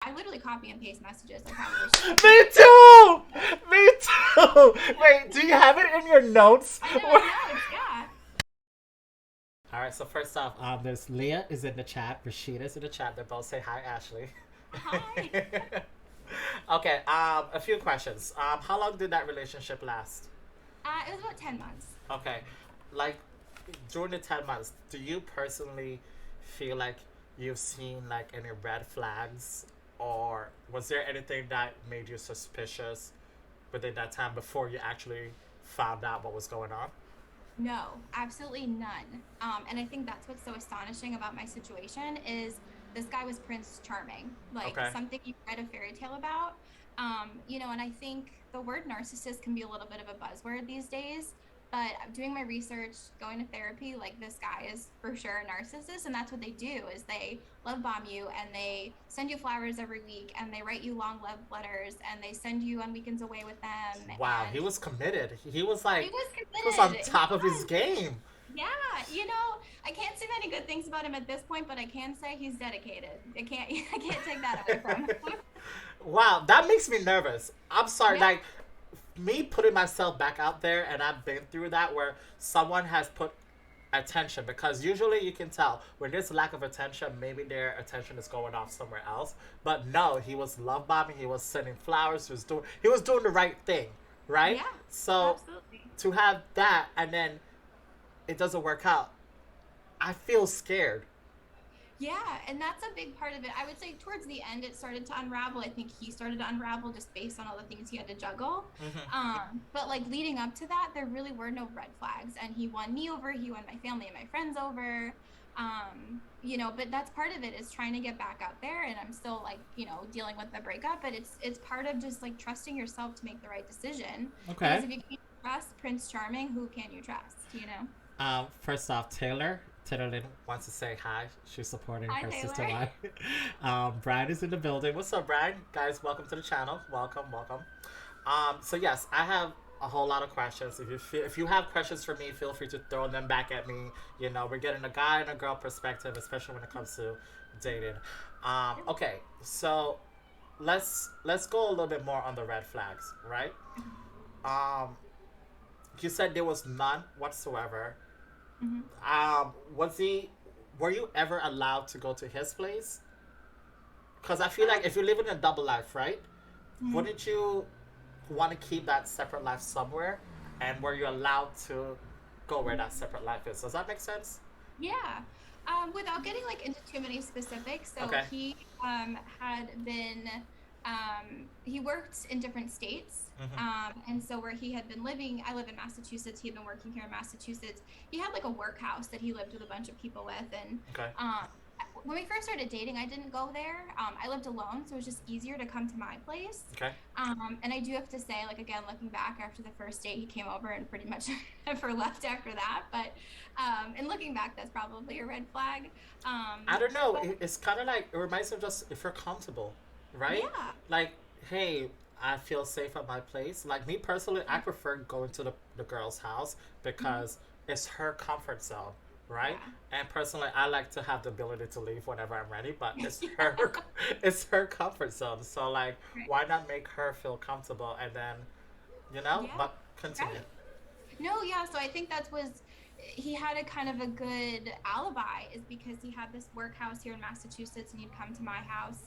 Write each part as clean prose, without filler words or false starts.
I literally copy and paste messages. I probably should. Me too. Me too. Wait, do you have it in your notes? It's in my notes. Yeah. All right. So first off, there's Leah is in the chat. Rashida's in the chat. They both say hi, Ashley. Hi. Okay. A few questions. How long did that relationship last? It was about 10 months. Okay. Like during the 10 months, do you personally feel like you've seen like any red flags, or was there anything that made you suspicious within that time before you actually found out what was going on? No, absolutely none. And I think that's what's so astonishing about my situation is this guy was Prince Charming, like Okay. something you read a fairy tale about. And I think the word narcissist can be a little bit of a buzzword these days. But doing my research, going to therapy, like this guy is for sure a narcissist, and that's what they do is they love bomb you and they send you flowers every week and they write you long love letters and they send you on weekends away with them Wow, he and was committed. He was he like was he was on committed. He top of his was. game. Yeah, I can't say many good things about him at this point, but I can say he's dedicated. I can't take that away from him. Wow, that makes me nervous. I'm sorry, Yeah. like me putting myself back out there, and I've been through that where someone has put attention, because usually you can tell when there's lack of attention, maybe their attention is going off somewhere else. But no, he was love bombing, he was sending flowers, he was doing the right thing, right? Yeah, So absolutely. to have that and then it doesn't work out, I feel scared. Yeah, and that's a big part of it. I would say towards the end, it started to unravel. I think he started to unravel just based on all the things he had to juggle. Hmm. But like leading up to that, there really were no red flags, and he won me over. He won my family and my friends over. But that's part of it is trying to get back out there, and I'm still like dealing with the breakup. But it's part of just like trusting yourself to make the right decision. Because Okay. if you can't trust Prince Charming, who can you trust? First off, Taylor Lynn wants to say hi. She's supporting Hi, her sister Taylor. live. Brian is in the building. What's up, Brian? Guys, welcome to the channel. Welcome, welcome. So yes, I have a whole lot of questions. If you have questions for me, feel free to throw them back at me. We're getting a guy and a girl perspective, especially when it comes to dating. Okay, so let's go a little bit more on the red flags, right? Um, you said there was none whatsoever. Mhm. Was he? Were you ever allowed to go to his place? Because I feel like if you're living a double life, right? Mhm. Wouldn't you want to keep that separate life somewhere? And were you allowed to go where that separate life is? Does that make sense? Yeah. Without getting like into too many specifics, so Okay. he had been he worked in different states. Mm-hmm. And so where he had been living, I live in Massachusetts, he had been working here in Massachusetts. He had like a workhouse that he lived with a bunch of people with. And Okay. um, when we first started dating, I didn't go there. I lived alone, so it was just easier to come to my place. Okay. And I do have to say, like, again, looking back after the first date, he came over and pretty much never left after that. But, and looking back, that's probably a red flag. I don't know. But It's kind of like it reminds me of just if you're comfortable, right? yeah. Like, hey, I feel safe at my place. Like me personally, I prefer going to the girl's house Mhm. because it's her comfort zone, right? Yeah. And personally, I like to have the ability to leave whenever I'm ready, but it's her, Yeah. it's her comfort zone. So like, Right. why not make her feel comfortable and then, Yeah. But continue. Right. No, yeah. So I think that was he had a kind of a good alibi is because he had this workhouse here in Massachusetts and he'd come to my house,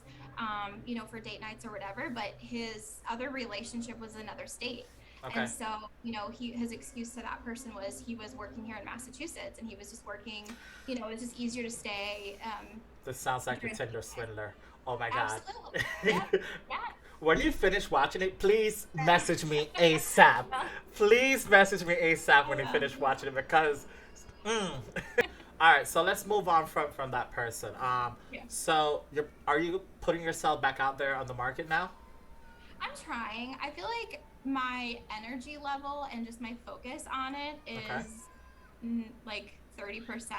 for date nights or whatever. But his other relationship was in another state. And Okay. so, his excuse to that person was he was working here in Massachusetts and he was just working, it was just easier to stay This sounds like here the in Tinder Phoenix. swindler. Oh my god. Absolutely. Yep. Yeah. When you finish watching it, please message me ASAP. Please message me ASAP I when you will. finish watching it because. Mm. All right, so let's move on from that person. Yeah. So are you putting yourself back out there on the market now? I'm trying. I feel like my energy level and just my focus on it Okay, is like 30%.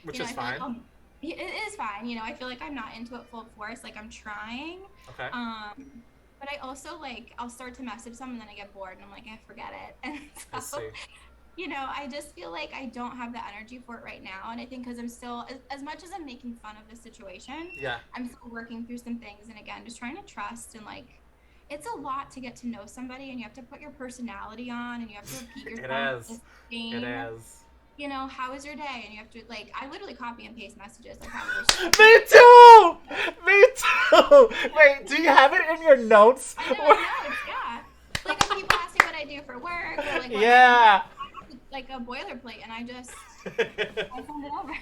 which is I feel like fine. it is fine. I feel like I'm not into it full force. Like I'm trying. Okay, Um, but I also like I'll start to message someone and then I get bored and I'm like, I forget it. And I so see. I just feel like I don't have the energy for it right now. And I think because I'm still, as much as I'm making fun of the situation, Yeah, I'm still working through some things. And again, just trying to trust and like, it's a lot to get to know somebody and you have to put your personality on and you have to repeat it yourself the is. It same, is. how was your day? And you have to, like, I literally copy and paste messages. I probably should. Me too. Me too. Wait, do you have it in your notes? I know, I know. It's, yeah. Like, when people ask me what I do for work or like what my hobbies Yeah. are, I have like a boilerplate and I send it over.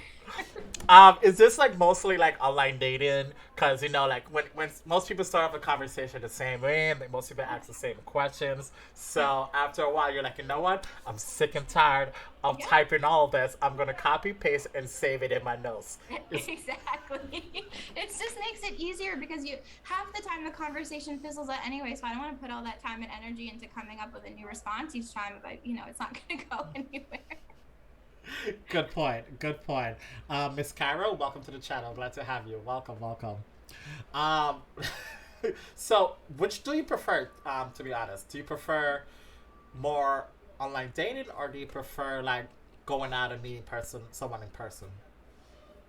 Is this like mostly like online dating? Because like when most people start off a conversation the same way, and most people ask the same questions. Yeah. So after a while, you're like, you know what? I'm sick and tired of Yeah. typing all of this. I'm gonna copy paste and save it in my notes. It's, Exactly. It just makes it easier because you half the time the conversation fizzles out anyway. So I don't want to put all that time and energy into coming up with a new response each time, but it's not going to go anywhere. good point. Good point. Miss Cairo, welcome to the channel. Glad to have you. Welcome. Welcome. Um, so, which do you prefer? To be honest, do you prefer more online dating, or do you prefer like going out and meeting someone in person?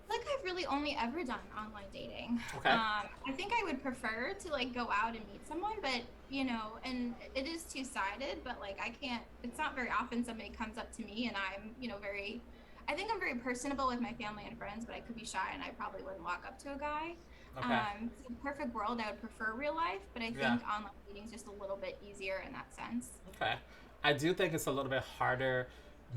Like I've really only ever done online dating. Okay. I think I would prefer to like go out and meet someone, but and it is two-sided, but like I can't. It's not very often somebody comes up to me and I'm, very. I think I'm very personable with my family and friends, but I could be shy and I probably wouldn't walk up to a guy. Okay. So perfect world, I would prefer real life, but I Yeah. think online dating is just a little bit easier in that sense. Okay. I do think it's a little bit harder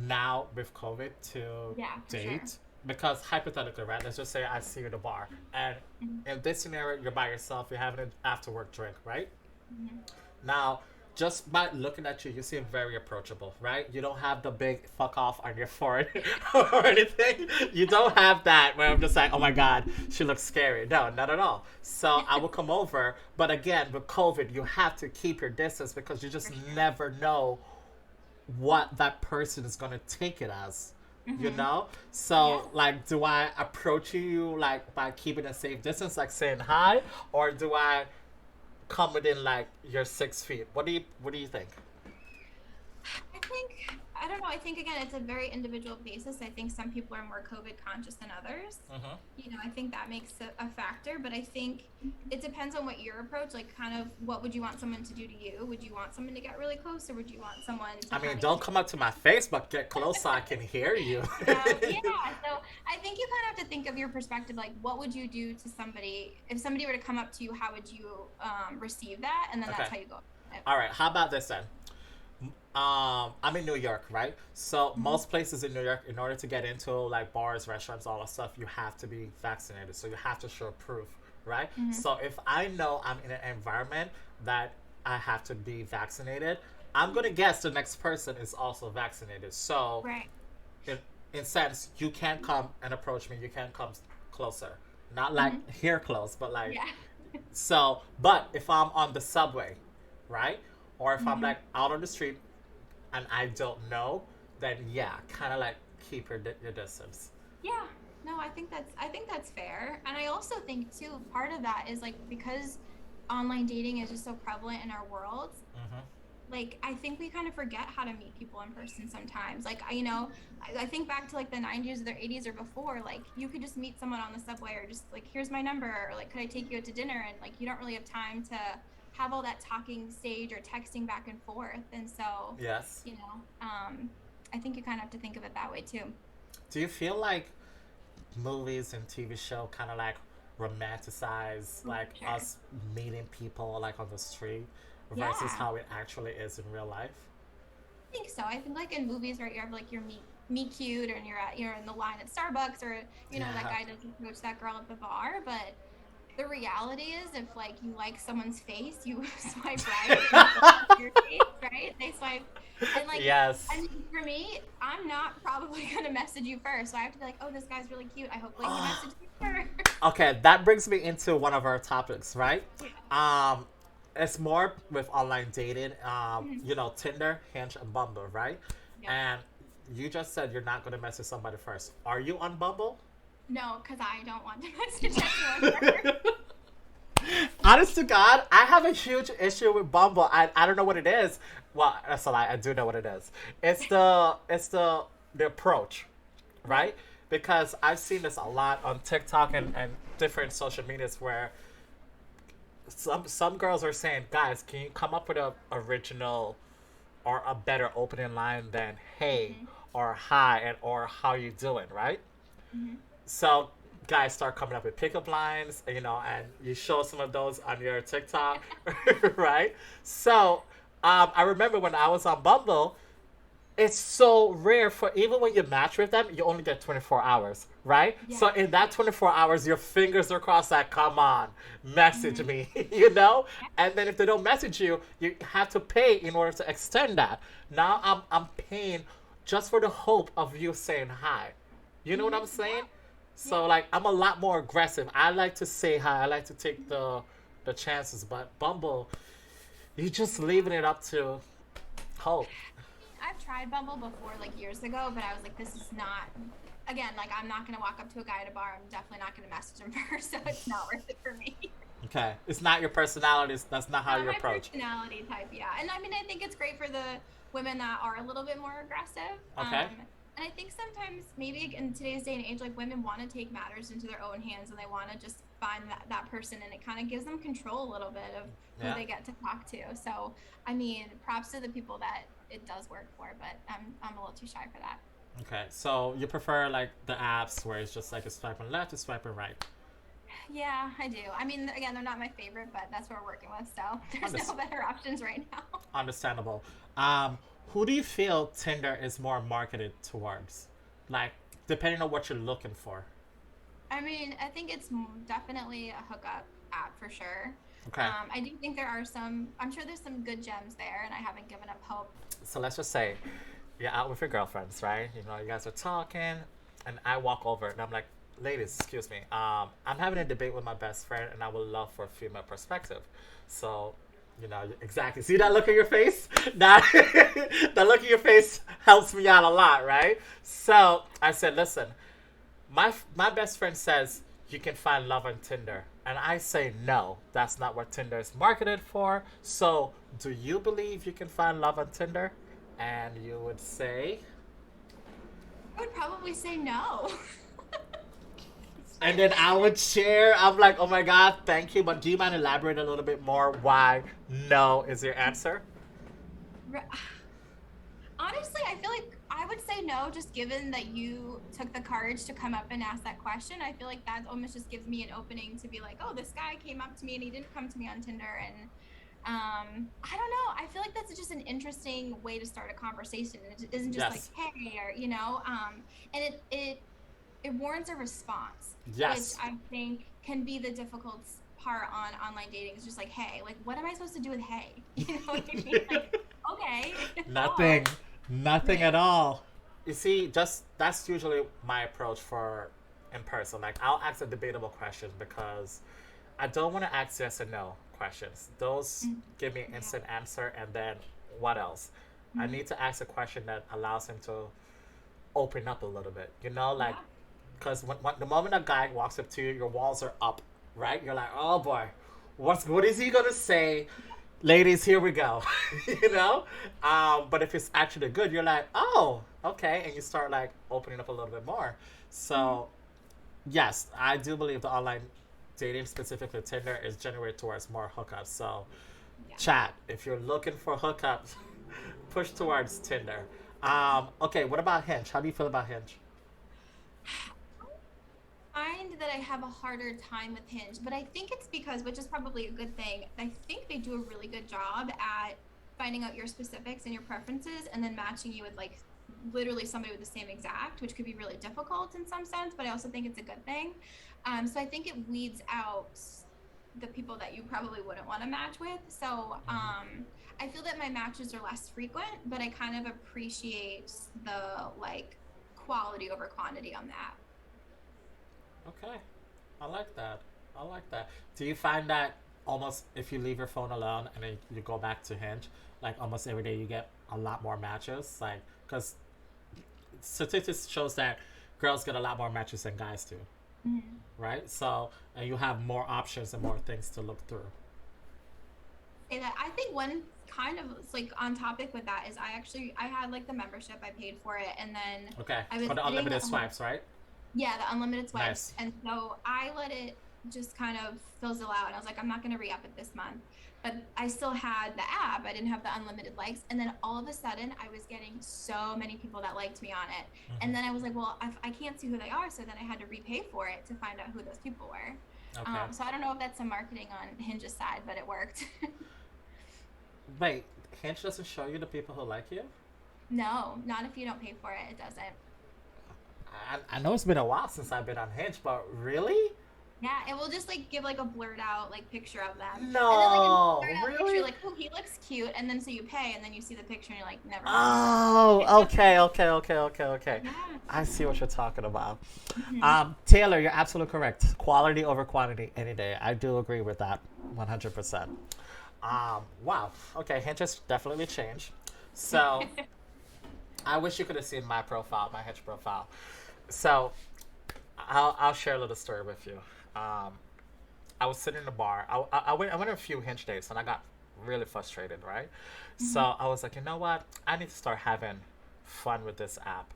now with COVID to Yeah, for sure. date because hypothetically, right? Let's just say I see you at a bar, and Mhm. in this scenario, you're by yourself. You're having an after work drink, right? Mhm. Now, just by looking at you, you seem very approachable, right? You don't have the big fuck off on your forehead or anything. You don't have that where I'm just like, oh my God, she looks scary. No, not at all. So I will come over. But again, with COVID, you have to keep your distance because you just For sure. never know what that person is going to take it as. You Mhm. know? Yeah. So, like, do I approach you, like, by keeping a safe distance, like saying hi? Or do I come within like your 6 feet. What do you think? I think I don't know. I think again, it's a very individual basis. I think some people are more COVID conscious than others. Mm-hmm. I think that makes a factor, but I think it depends on what your approach. Like, kind of, what would you want someone to do to you? Would you want someone to get really close, or would you want someone to I mean, kind of don't keep? come up to my face, but get close so I can hear you. Yeah. So I think you kind of have to think of your perspective. Like, what would you do to somebody if somebody were to come up to you? How would you receive that? And then Okay. that's how you go. All right. How about this then? I'm in New York, right? So Mm-hmm. most places in New York, in order to get into like bars, restaurants, all that stuff, you have to be vaccinated. So you have to show proof, right? Mm-hmm. So if I know I'm in an environment that I have to be vaccinated, I'm gonna guess the next person is also vaccinated. So Right. in in sense, you can't come and approach me. You can't come closer. Not like Mm-hmm. here close, but like Yeah. so. But if I'm on the subway, right, or if I'm Mm-hmm. like out on the street and I don't know, then yeah, kind of like keep your distance. Yeah, no, I think that's fair. And I also think too, part of that is like because online dating is just so prevalent in our world, Hmm. like I think we kind of forget how to meet people in person sometimes. Like I think back to like the 90s or the 80s or before, like you could just meet someone on the subway or just like here's my number or like could I take you out to dinner and like you don't really have time to have all that talking stage or texting back and forth. And so, Yes. you know, um I think you kind of have to think of it that way too. Do you feel like movies and TV show kind of like romanticize Oh, like for sure. us meeting people like on the street versus Yeah. how it actually is in real life? Think so. I think like in movies, right, you have like your meet cute, and you're in the line at Starbucks, or that Yeah. guy doesn't approach that girl at the bar. But the reality is, if like you like someone's face, you swipe right, and they like your face, right? They swipe, and like I Yes. mean, for me, I'm not probably gonna message you first, so I have to be like, oh, this guy's really cute. I hope like he messaged me first. Okay, that brings me into one of our topics, right? Yeah. Um, it's more with online dating, Mhm. Tinder, Hinge, and Bumble, right? Yep. And you just said you're not going to message somebody first. Are you on Bumble? No, because I don't want to message anyone first. Honest to God, I have a huge issue with Bumble. I don't know what it is. Well, that's a lie. I do know what it is. It's the approach, Yeah. right? Because I've seen this a lot on TikTok and different social medias where some girls are saying, guys, can you come up with a original or a better opening line than hey Hmm. or hi and or how you doing, right? Hmm. So guys start coming up with pickup lines, and you show some of those on your TikTok, right? So I remember when I was on Bumble, it's so rare for even when you match with them, you only get 24 hours, right? Yeah. So in that Yeah. 24 hours, your fingers are crossed like, come on, Hmm. message me, And then if they don't message you, you have to pay in order to extend that. Now I'm paying just for the hope of you saying hi. You know what I'm saying? Yeah. So Yeah. like I'm a lot more aggressive. I like to say hi. I like to take the chances. But Bumble, you just Yeah. leaving it up to hope. I've tried Bumble before, like years ago, but I was like, this is not. Again, like I'm not gonna walk up to a guy at a bar. I'm definitely not gonna message him first, so it's not worth it for me. Okay, it's not your personality. That's not how Not you my approach. personality type, yeah. And I mean, I think it's great for the women that are a little bit more aggressive. Okay. And I think sometimes maybe in today's day and age, like women want to take matters into their own hands and they want to just find that person, and it kind of gives them control a little bit of who Yeah. they get to talk to. So, I mean, props to the people that it does work for, but I'm a little too shy for that. Okay. So you prefer like the apps where it's just like a swiping left, a swiping right. Yeah, I do. I mean, again, they're not my favorite, but that's what we're working with. So there's no Unders- better options right now. Understandable. Um, who do you feel Tinder is more marketed towards? Like depending on what you're looking for. I mean, I think it's definitely a hookup app for sure. Okay. I do think I'm sure there's some good gems there, and I haven't given up hope. So let's just say you're out with your girlfriends, right? You guys are talking, and I walk over and I'm like, ladies, excuse me. I'm having a debate with my best friend, and I would love for a female perspective. So, exactly. See that look in your face? That that look in your face helps me out a lot, right? So I said, listen, my best friend says you can find love on Tinder. And I say no, that's not what Tinder is marketed for. So, do you believe you can find love on Tinder? And you would say, I would probably say no. and then I would share. I'm like, oh my God, thank you. But do you mind elaborate a little bit more why no is your answer? Re- Honestly, I feel like I would say no, just given that you took the courage to come up and ask that question. I feel like that almost just gives me an opening to be like, oh, this guy came up to me and he didn't come to me on Tinder. And I don't know. I feel like that's just an interesting way to start a conversation. It isn't just like, Yes. hey, or, and it warrants a response, which Yes. I think can be the difficult part on online dating. It's just like, hey, like, what am I supposed to do with hey? You know what I mean? Like, okay, Nothing. Nothing right. at all. You see, just that's usually my approach for in person. Like I'll ask a debatable question because I don't want to ask yes or no questions. Those Mm, give me an yeah. instant answer, and then what else? I Hmm. need to ask a question that allows him to open up a little bit. Like Yeah. because when the moment a guy walks up to you, your walls are up, right? You're like, oh boy, what is he gonna say? Ladies, here we go. you know. But if it's actually good, you're like, oh, okay, and you start like opening up a little bit more. Hmm. So yes, I do believe the online dating, specifically Tinder, is generated towards more hookups. So Yeah. chat, if you're looking for hookups, push towards Tinder. Okay, what about Hinge? How do you feel about Hinge? Find that I have a harder time with Hinge, but I think it's because, which is probably a good thing, I think they do a really good job at finding out your specifics and your preferences and then matching you with like literally somebody with the same exact, which could be really difficult in some sense, but I also think it's a good thing. So I think it weeds out the people that you probably wouldn't want to match with. So I feel that my matches are less frequent, but I kind of appreciate the like quality over quantity on that. Okay, I like that. I like that. Do you find that almost if you leave your phone alone and then you go back to Hinge, like almost every day you get a lot more matches? Like, because statistics shows that girls get a lot more matches than guys do. Mhm. right? So, and you have more options and more things to look through. Say that. I think one kind of like on topic with that is I had like the membership, I paid for it, and then Okay, I was for the getting unlimited swipes, right? yeah, the unlimited swipes. Nice. And so I let it just kind of fizzle out. And I was like, I'm not going to re up it this month. But I still had the app. I didn't have the unlimited likes. And then all of a sudden, I was getting so many people that liked me on it. And then I was like, well, I can't see who they are. So then I had to repay for it to find out who those people were. Okay. So I don't know if that's some marketing on Hinge's side, but it worked. Wait, Hinge doesn't show you the people who like you? No, not if you don't pay for it. It doesn't. I know it's been a while since I've been on Hinge, but really? Yeah, it will just like give like a blurred out like picture of them. And then like in the No, blurred out picture, really? like, oh, he looks cute. And then so you pay and then you see the picture and you're like, never mind. Oh, okay, okay, okay, okay, okay. Yeah. I see what you're talking about. Hmm. Taylor, you're absolutely correct. Quality over quantity any day. I do agree with that 100%. Wow. Okay, Hinge has definitely changed. So I wish you could have seen my profile, my Hinge profile. So I'll share a little story with you. Um, I was sitting in a bar. I went on a few Hinge dates and I got really frustrated, right? So Hmm. I was like, you know what? I need to start having fun with this app.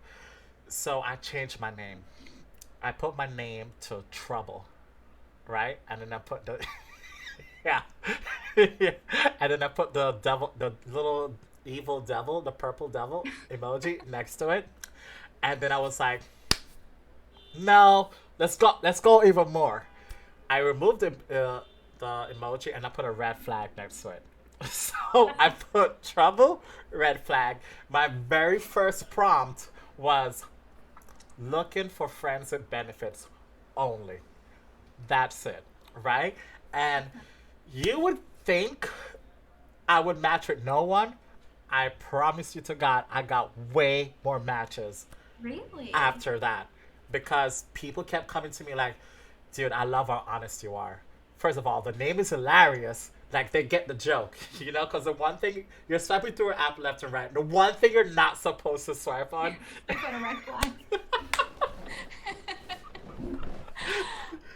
So I changed my name. I put my name to Trouble, right? And then I put the yeah, yeah. And then I put the devil, the little evil devil, the purple devil emoji next to it. And then I was like, no, let's go even more. I removed the emoji and I put a red flag next to it. So I put trouble, red flag. My very first prompt was looking for friends with benefits only. That's it, right? And you would think I would match with no one. I promise you to God, I got way more matches Really? after that because people kept coming to me like, dude, I love how honest you are. First of all, the name is hilarious. Like they get the joke, you know, because the one thing you're swiping through an app left and right, the one thing you're not supposed to swipe on. I put a red flag.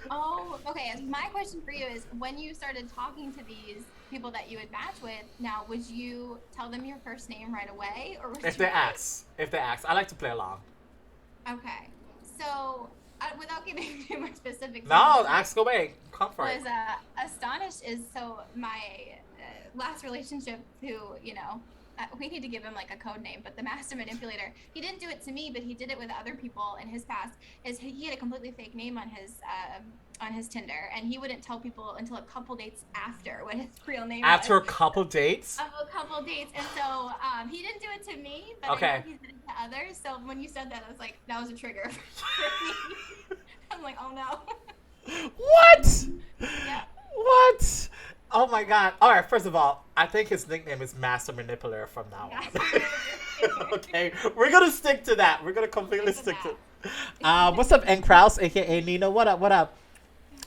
Oh, okay. My question for you is when you started talking to these people that you would match with, now would you tell them your first name right away or would you wait? If they ask, I like to play along. Okay. So, without giving too much specifics, No, ask away. Come for it. was astonished is so my last relationship who we need to give him like a code name, but the master manipulator, he didn't do it to me but he did it with other people in his past. Is he had a completely fake name on his Tinder, and he wouldn't tell people until a couple dates after what his real name was. After a couple dates. Of a couple dates. And so he didn't do it to me, but I know Okay. he did it to others. So when you said that, I was like, that was a trigger for me. I'm like, oh no. What? Yeah. What? Oh my god. Alright, first of all, I think his nickname is Master Manipulator from now Yes. on. Okay, we're gonna stick to that. We're gonna completely Stick with stick to. that. What's up, N Kraus, aka Nina? What up? What up?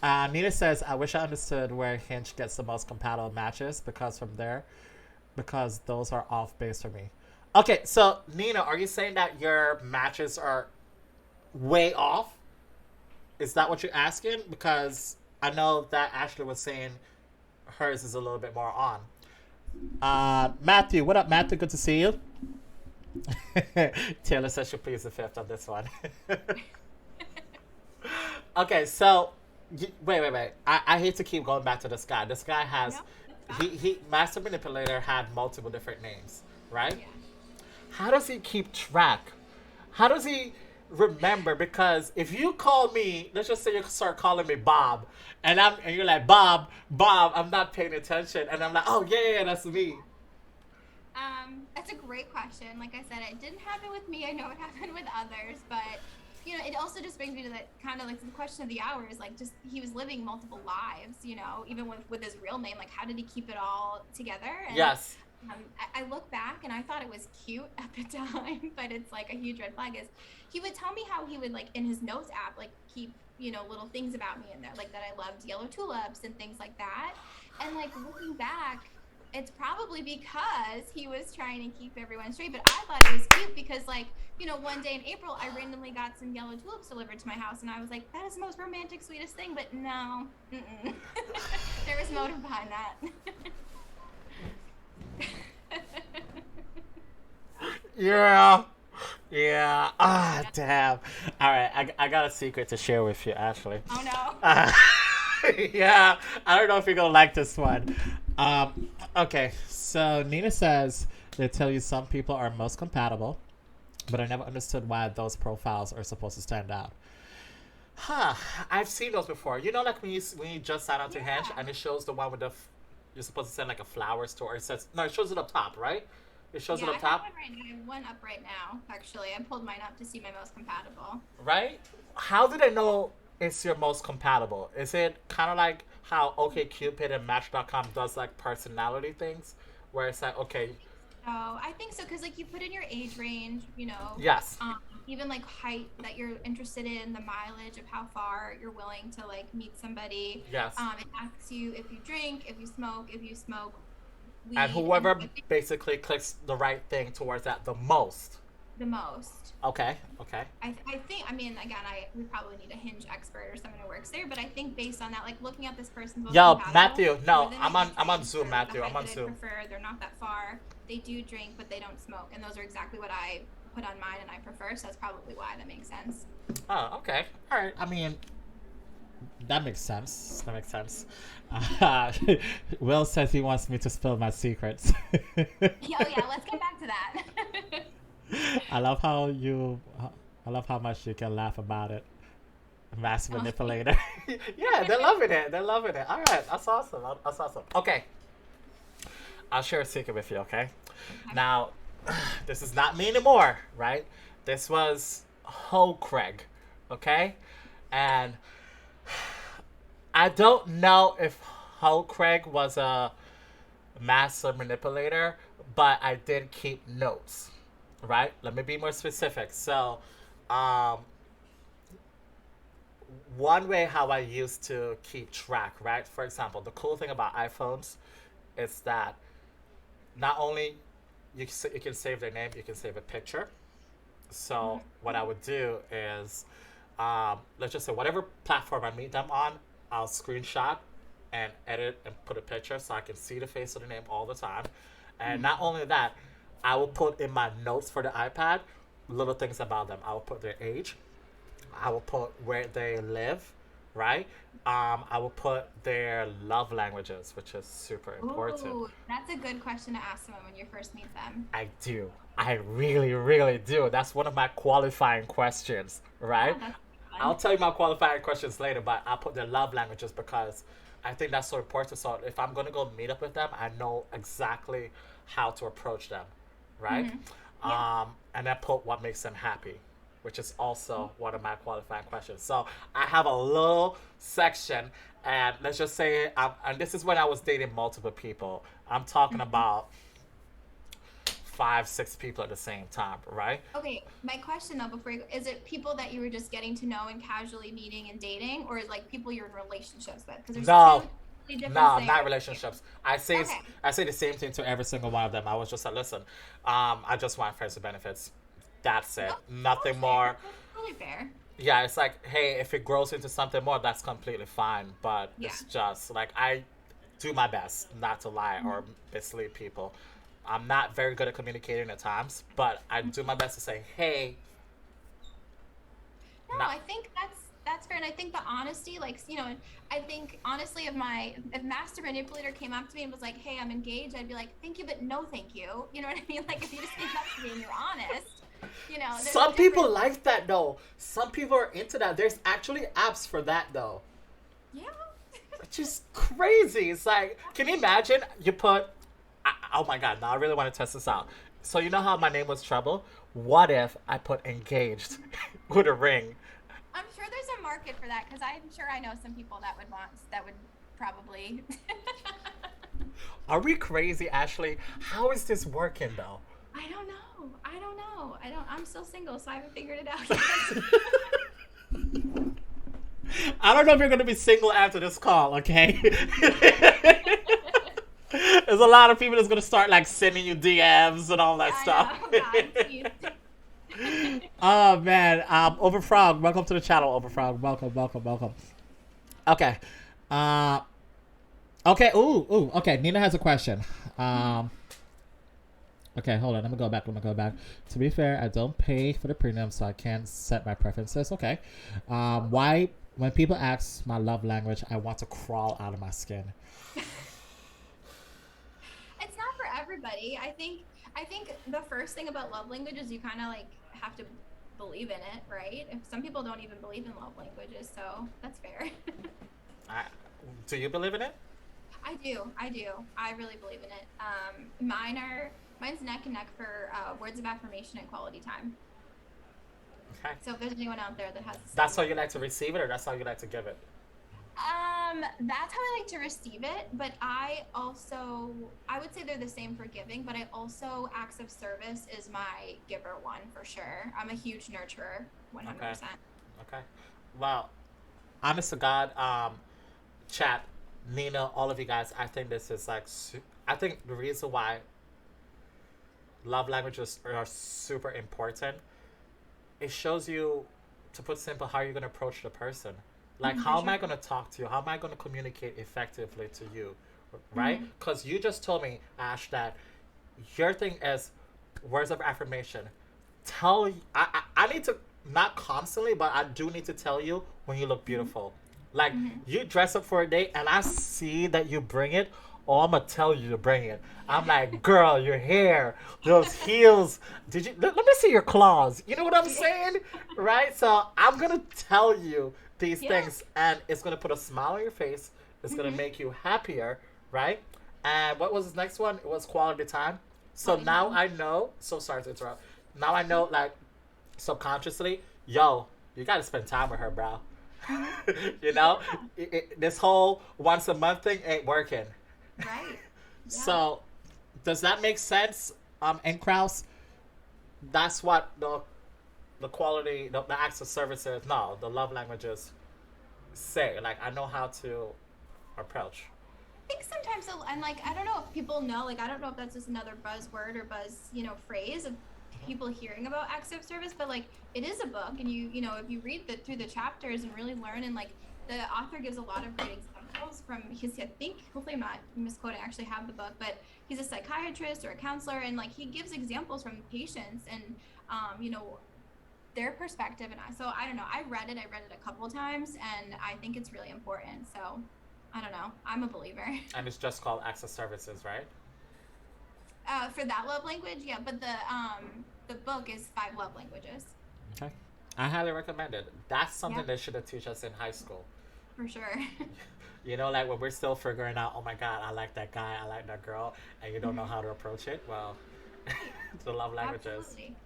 Nina says, "I wish I understood where Hinge gets the most compatible matches because those are off base for me." Okay, so Nina, are you saying that your matches are way off? Is that what you're asking? Because I know that Ashley was saying hers is a little bit more on. Matthew, what up, Matthew? Good to see you. Taylor says she pleads the fifth on this one. Okay, so wait. I hate to keep going back to this guy. This guy has No, it's he Master Manipulator had multiple different names, right? yeah. How does he keep track? How does he remember? Because if you call me, let's just say you start calling me Bob, and you're like Bob, I'm not paying attention, and I'm like, oh yeah, that's me. That's a great question. Like I said, it didn't happen with me. I know it happened with others, but it also just brings me to that kind of like the question of the hour is like just he was living multiple lives, even with his real name. Like, how did he keep it all together? And Yes. I look back and I thought it was cute at the time, but it's like a huge red flag. Is he would tell me how he would like in his notes app like keep little things about me in there, like that I loved yellow tulips and things like that. And like looking back, it's probably because he was trying to keep everyone straight. But I thought it was cute because, like, one day in April, I randomly got some yellow tulips delivered to my house, and I was like, that is the most romantic, sweetest thing. But no, there was motive behind that. Yeah. Yeah. Ah, damn. All right. I got a secret to share with you, Ashley. Oh no. Yeah. I don't know if you're going to like this one. Okay. So Nina says they tell you some people are most compatible, but I never understood why those profiles are supposed to stand out. Huh. I've seen those before. Like when you just sign on to Hinge and it shows the one with you're supposed to send like a flower store. It says, no, it shows it up top, right? It shows it up top. I have one up right now, actually. I pulled mine up to see my most compatible. Right? How do they know it's your most compatible? Is it kind of like how OkCupid and Match.com does like personality things? Where it's like, okay. Oh, I think so, because like you put in your age range, Yes. Even like height that you're interested in, the mileage of how far you're willing to like meet somebody. Yes. It asks you if you drink, if you smoke weed, and whoever basically clicks the right thing towards that the most. The most. Okay. I think, again, we probably need a Hinge expert or someone who works there, but I think based on that, like looking at this person's most Yo, Matthew, no, I'm on Zoom, the Matthew. height I'm on that I Zoom. prefer, they're not that far. They do drink, but they don't smoke, and those are exactly what I put on mine and I prefer, so that's probably why. That makes sense. Oh, okay. All right. That makes sense. Will says he wants me to spill my secrets. Yeah, let's get back to that. I love how much you can laugh about it. Mass manipulator. Yeah, they're loving it. All right, that's awesome. Okay, I'll share a secret with you. Okay. Now, this is not me anymore, right? This was Creg, okay? And I don't know if Creg was a master manipulator, but I did keep notes, right? Let me be more specific. So, one way how I used to keep track, right? For example, the cool thing about iPhones is that not only you can save their name, you can save a picture. So what I would do is, let's just say whatever platform I meet them on, I'll screenshot and edit and put a picture so I can see the face of the name all the time. And not only that, I will put in my notes for the iPad little things about them. I will put their age. I will put where they live, right? I will put their love languages, which is super important. Ooh, that's a good question to ask someone when you first meet them. I do. I really, really do. That's one of my qualifying questions, right? Oh, I'll tell you my qualifying questions later, but I'll put their love languages because I think that's so important. So if I'm going to go meet up with them, I know exactly how to approach them, right? Yeah. And then put what makes them happy, which is also one of my qualifying questions. So I have a little section, and let's just say, and this is when I was dating multiple people. I'm talking about 5-6 people at the same time, right? Okay, my question though, before you go, is it people that you were just getting to know and casually meeting and dating, or like people you're in relationships with? Because there's two completely different No, things. not relationships. I say the same thing to every single one of them. I was just like, listen, I just want friends with benefits. That's it. Nothing more. Totally fair. Yeah, it's like, hey, if it grows into something more, that's completely fine. But it's just like I do my best not to lie or mislead people. I'm not very good at communicating at times, but I do my best to say, hey. No, I think that's fair, and I think the honesty, like, I think honestly, if Master Manipulator came up to me and was like, "Hey, I'm engaged," I'd be like, "Thank you, but no, thank you." You know what I mean? Like, if you just came up to me and you're honest, Some people like that though. Some people are into that. There's actually apps for that though. Yeah. Which is crazy. It's like, can you imagine? You put. Oh my god! Now I really want to test this out. So you know how my name was Trouble? What if I put engaged with a ring? I'm sure there's a market for that because I'm sure I know some people that would probably. Are we crazy, Ashley? How is this working though? I don't know. I'm still single, so I haven't figured it out yet. I don't know if you're gonna be single after this call, okay? There's a lot of people that's gonna start like sending you DMs and all that I stuff. know. Oh, God, please. Oh man, Overfrog, welcome to the channel. Overfrog, welcome, welcome, welcome. Okay, uh, okay. Ooh. Okay, Nina has a question. Um, okay, hold on. Let me go back. Let me go back. To be fair, I don't pay for the premium, so I can't set my preferences. Okay. Why? When people ask my love language, I want to crawl out of my skin. It's not for everybody. I think the first thing about love language is you kind of like have to believe in it, right? If some people don't even believe in love languages, so that's fair. I, do you believe in it? I do. I do. I really believe in it. Mine's neck and neck for words of affirmation and quality time. Okay. So if there's anyone out there that has the That's same, how you like to receive it, or that's how you like to give it. that's how I like to receive it. But I would say they're the same for giving, but I also acts of service is my giver one for sure. I'm a huge nurturer, Okay. 100%. Okay. Well, honest to God, chat, Nina, all of you guys, I think this is like, I think the reason why love languages are super important, it shows you, to put simple, how you're going to approach the person. Like, For how am sure. I going to talk to you? How am I going to communicate effectively to you? Right? Hmm. Because you just told me, Ash, that your thing is words of affirmation. I need to, not constantly, but I do need to tell you when you look Hmm. beautiful. Like, Hmm. you dress up for a date and I see that you bring it. Oh, I'm gonna tell you to bring it. I'm like, girl, your hair, those heels. Did you? Let me see your claws. You know what I'm Yeah. saying, right? So I'm gonna tell you these Yeah. things, and it's gonna put a smile on your face. It's gonna Hmm. make you happier, right? And what was the next one? It was quality time. So Quality now time. I know. So sorry to interrupt. Now I know, like, subconsciously, yo, you gotta spend time with her, bro. Hmm. You Yeah. know, this whole once a month thing ain't working. Right. Yeah. So, does that make sense? And Kraus, that's what the quality, the acts of services, no, the love languages say. Like, I know how to approach. Think sometimes and like I don't know if people know, like I don't know if that's just another buzzword or phrase of people hearing about acts of service, but like it is a book, and if you read through the chapters and really learn, and like the author gives a lot of great examples from his, I think, hopefully I'm not misquoting, I actually have the book, but he's a psychiatrist or a counselor, and like he gives examples from patients and um you know their perspective. And I don't know, I read it a couple times, and I think it's really important. So I don't know, I'm a believer. And it's just called acts of services, right? For that love language, yeah, but the book is five love languages. Okay. I highly recommend it. That's Yeah, something they should have teach us in high school. for sure. You know, like when we're still figuring out, oh my god, I like that guy, I like that girl, and you don't know Hmm. how to approach it. Well, Right. the love languages. Absolutely.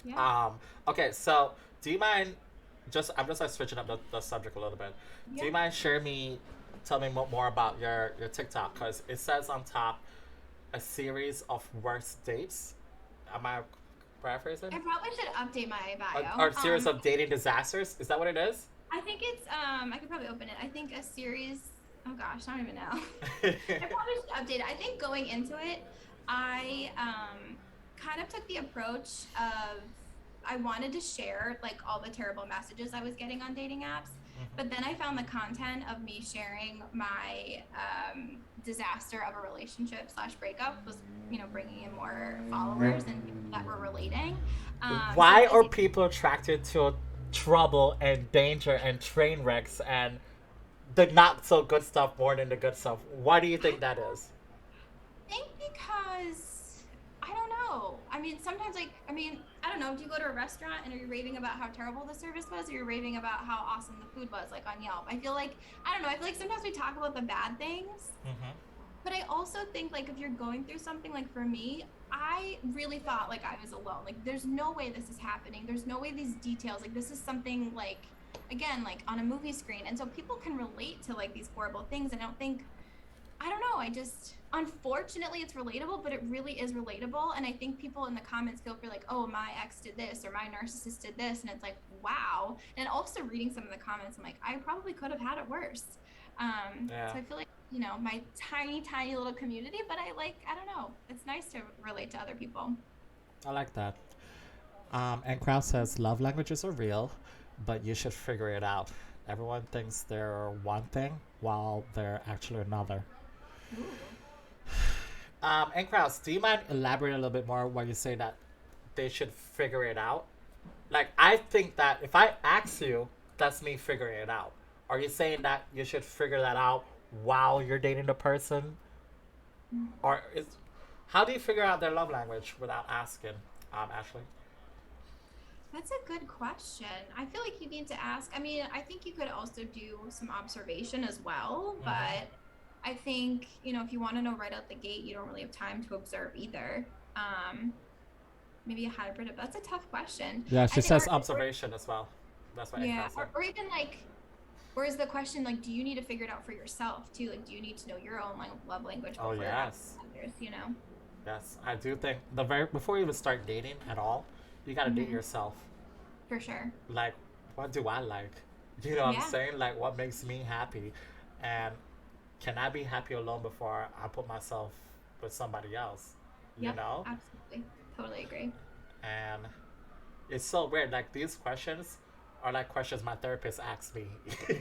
Yeah. Um, okay, so do you mind? I'm just like switching up the subject a little bit. Do Yeah. you mind sharing me, tell me more about your TikTok? Because it says on top a series of worst dates. Am I paraphrasing? I probably should update my Or bio. a series of dating disasters? Is that what it is? I think it's I could probably open it. I think a series. Oh gosh, I don't even know. I probably should update it. I think going into it, I kind of took the approach of I wanted to share like all the terrible messages I was getting on dating apps, but then I found the content of me sharing my disaster of a relationship slash breakup was bringing in more followers and people that were relating. So Why are I people attracted to trouble and danger and train wrecks and the not so good stuff more than the good stuff? Why do you think that is? think because I don't know. I mean, sometimes I don't know. Do you go to a restaurant and are you raving about how terrible the service was, or you're raving about how awesome the food was, like on Yelp? I feel like I don't know. I feel like sometimes we talk about the bad things, Mm-hmm. but I also think like if you're going through something, like for me, I really thought like I was alone. Like there's no way this is happening. There's no way these details, like this is something like again like on a movie screen, and so people can relate to like these horrible things. And I don't know. I just, unfortunately, it's relatable, but it really is relatable. And I think people in the comments feel free, like, oh, my ex did this or my narcissist did this. And it's like, wow. And also reading some of the comments, I'm like, I probably could have had it worse. Yeah. So I feel like my tiny little community, but I don't know. It's nice to relate to other people. I like that. And Kraus says love languages are real, but you should figure it out. Everyone thinks they're one thing while they're actually another. Ooh. And Kraus, do you mind elaborating a little bit more when you say that they should figure it out? Like, I think that if I ask you, that's me figuring it out. Are you saying that you should figure that out while you're dating the person? Or is how do you figure out their love language without asking, Ashley? That's a good question. I feel like you need to ask. I mean, I think you could also do some observation as well, Mm-hmm. but I think, if you want to know right out the gate, you don't really have time to observe either. Maybe a hybrid of that's a tough question. Yeah, I she think, says observation as well. That's what yeah, Kraus said. or even like, or is the question like, do you need to figure it out for yourself too? Like, do you need to know your own love language Oh before that yes, others? yes. I do think the very before you even start dating at all, you gotta date Hmm. yourself. For sure. Like, what do I like? You know what I'm Yeah. saying? Like, what makes me happy? And can I be happy alone before I put myself with somebody else? You Yep. know? Absolutely. Totally agree. And it's so weird. Like, these questions are like questions my therapist asks me.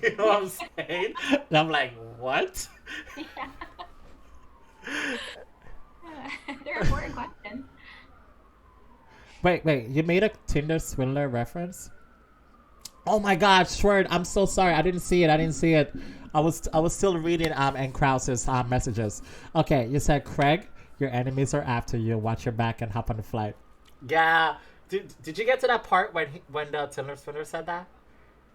You know what I'm saying? And I'm like, what? Yeah. They're important questions. Wait. You made a Tinder swindler reference? Oh my God, Schwerd, I'm so sorry. I didn't see it. I was still reading and Krause's messages. Okay, you said Craig, your enemies are after you. Watch your back and hop on the flight. Yeah. Did you get to that part when the Tinder swindler said that?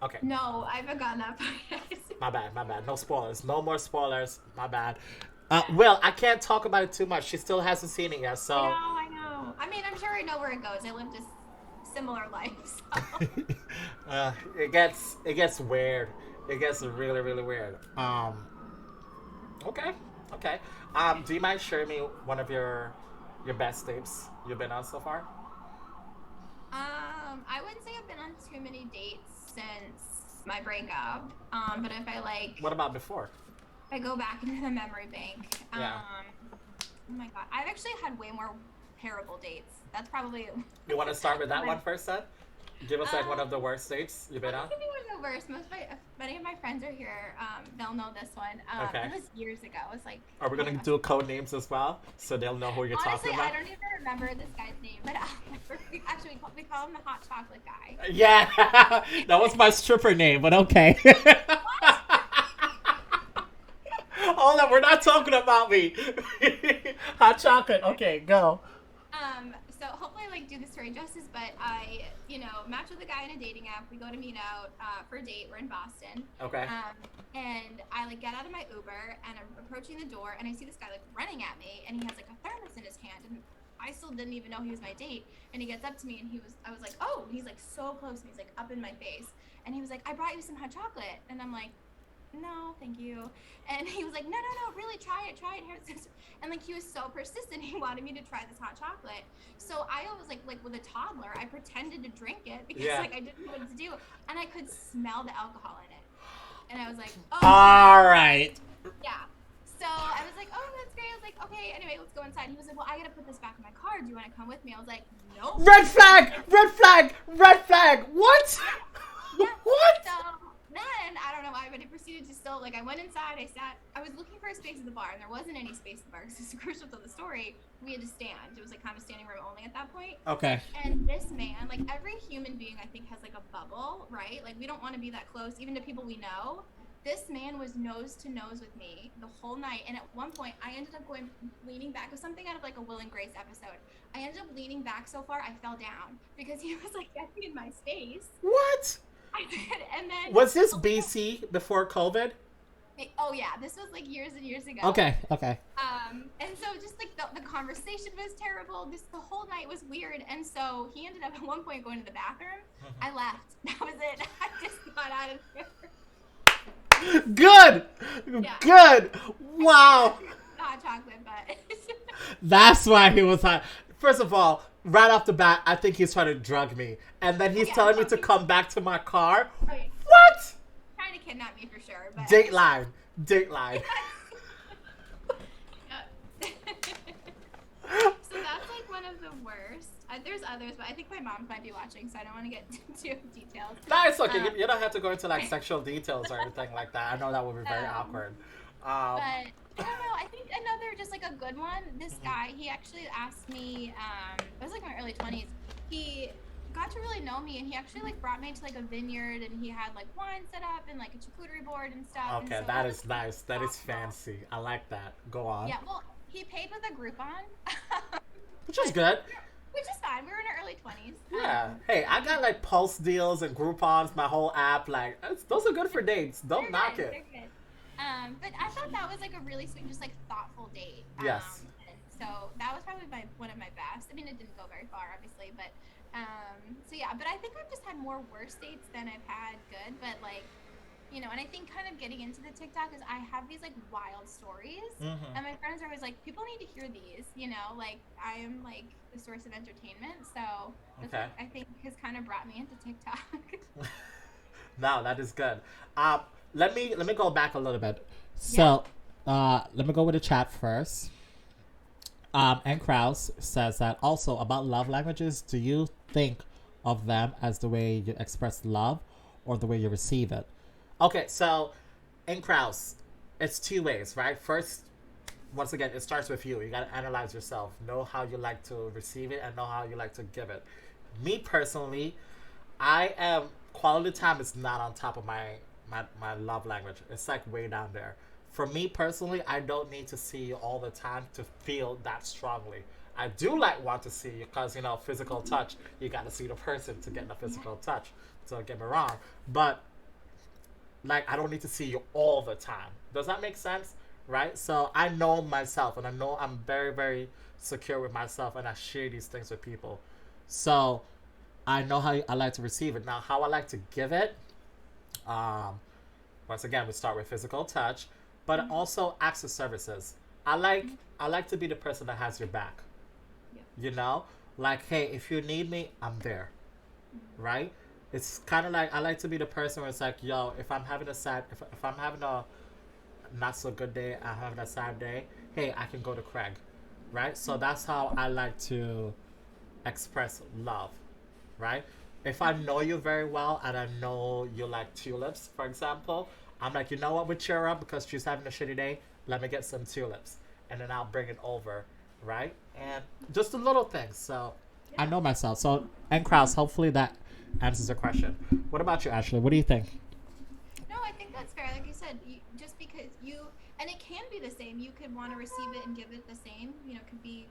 Okay. No, I haven't gotten that far yet. My bad. No spoilers. No more spoilers. My bad. Will, I can't talk about it too much. She still hasn't seen it yet, I know, so I know. I mean, I'm sure I know where it goes. I lived a similar life, so. it gets weird. It gets really really weird. Okay, okay. Do you mind sharing me one of your best dates you've been on so far? I wouldn't say I've been on too many dates since my breakup. But What about before? if I go back into the memory bank, Yeah. oh my God, I've actually had way more terrible dates. That's probably You want to start with that my, one first, then? Give us like one of um, the worst dates you've I'm been not on. gonna be one of the worst. Many of my friends are here. They'll know this one. Okay. It was years ago. It was like, Are we oh my gonna gosh. do code names as well, so they'll know who you're Honestly, talking I about? don't even remember this guy's name, but actually we call him the hot chocolate guy. Yeah, that was my stripper name, but okay. What? Hold on, we're not talking about me. Hot chocolate. Okay, go. So hopefully I do the story justice, but match with a guy in a dating app. We go to meet out for a date. We're in Boston. Okay. And I get out of my Uber and I'm approaching the door and I see this guy running at me and he has a thermos in his hand and I still didn't even know he was my date. And he gets up to me and I was like, oh, he's so close and he's up in my face. And he was like, I brought you some hot chocolate. And I'm like, no, thank you. And he was like, no, really try it. Here's this. And he was so persistent. He wanted me to try this hot chocolate. So I was like with a toddler, I pretended to drink it because Yeah. I didn't know what to do. And I could smell the alcohol in it. And I was like, oh, All right. yeah. So I was like, oh, that's great. I was like, okay, anyway, let's go inside. He was like, well, I got to put this back in my car. Do you want to come with me? I was like, nope. Red flag! Red flag! Red flag! What? Yeah. What? So then I don't know why, but it proceeded to still I went inside. I was looking for a space at the bar, and there wasn't any space at the bar because it's crucial to the story. We had to stand. It was kind of standing room only at that point. Okay. And this man, every human being, I think has a bubble, right? We don't want to be that close, even to people we know. This man was nose to nose with me the whole night, and at one point, I ended up leaning back. It was something out of a Will and Grace episode. I ended up leaning back so far I fell down because he was getting in my space. What? I did, and then Was this BC before COVID? oh yeah, this was years and years ago. Okay. And so just the conversation was terrible. The whole night was weird, and so he ended up at one point going to the bathroom. I left. That was it. I just got out of there. Good. Yeah. Good. Wow. Hot chocolate, but That's why he was hot. First of all, right off the bat, I think he's trying to drug me, and then he's Yeah, telling me to okay. come back to my car. okay, What? trying to kidnap me for sure. But Dateline. worst. There's others, but I think my mom might be watching, so I don't want to get too details. No, it's okay. Um, You don't have to go into like sexual details or anything like that. I know that would be very um, awkward. Um, but I don't know. I think another just like a good one. This mhm. guy, he actually asked me. It was like my early 20s. He got to really know me, and he actually like brought me to like a vineyard, and he had like wine set up and like a charcuterie board and stuff. And Okay, so it that was is nice. That is thoughtful. fancy. I like that. Go on. Yeah. Well, he paid with a Groupon, Which is but good. which is fine. We were in our early 20s. Yeah. Hey, I got like Pulse deals and Groupons, my whole app. Like, those are good for dates. Don't They're knock good. it. They're good. But I thought that was like a really sweet, just like thoughtful date. Yes. And so that was probably one of my best. I mean, it didn't go very far, obviously, but so yeah. But I think I've just had more worst dates than I've had good. But like, and I think kind of getting into the TikTok is I have these like wild stories, Mm-hmm. and my friends are always like, people need to hear these. Like I am like the source of entertainment. So that's Okay. what I think has kind of brought me into TikTok. No, that is good. Um, let me go back a little bit. Yeah. So, let me go with the chat first. And Kraus says that also about love languages. Do you think of them as the way you express love, or the way you receive it? Okay, so in Kraus, it's two ways, right? First, once again, it starts with you. You gotta analyze yourself, know how you like to receive it, and know how you like to give it. Me personally, I am quality time is not on top of my love language. It's like way down there. For me personally, I don't need to see you all the time to feel that strongly. I do like want to see you because physical touch. You got to see the person to get the Yeah. physical touch. Don't get me wrong, but like I don't need to see you all the time. Does that make sense? Right? So I know myself, and I know I'm very very secure with myself, and I share these things with people. So I know how I like to receive it. Now, how I like to give it, um, once again, we start with physical touch, but Mhm. also acts of services. I like I like to be the person that has your back. Yeah. You know, like hey, if you need me, I'm there. Right? It's kind of like I like to be the person where it's like, yo, if I'm having a not so good day, I'm having a sad day. Hey, I can go to Creg. Right? So that's how I like to express love, right? If I know you very well and I know you like tulips, for example, I'm like, you know what, we cheer up because she's having a shitty day. Let me get some tulips, and then I'll bring it over, right? And just the little things. So I Yeah. know myself. So and Kraus, hopefully that answers the question. What about you, Ashley? What do you think? No, I think that's fair. Like you said, just because and it can be the same. You could want to receive it and give it the same. It could be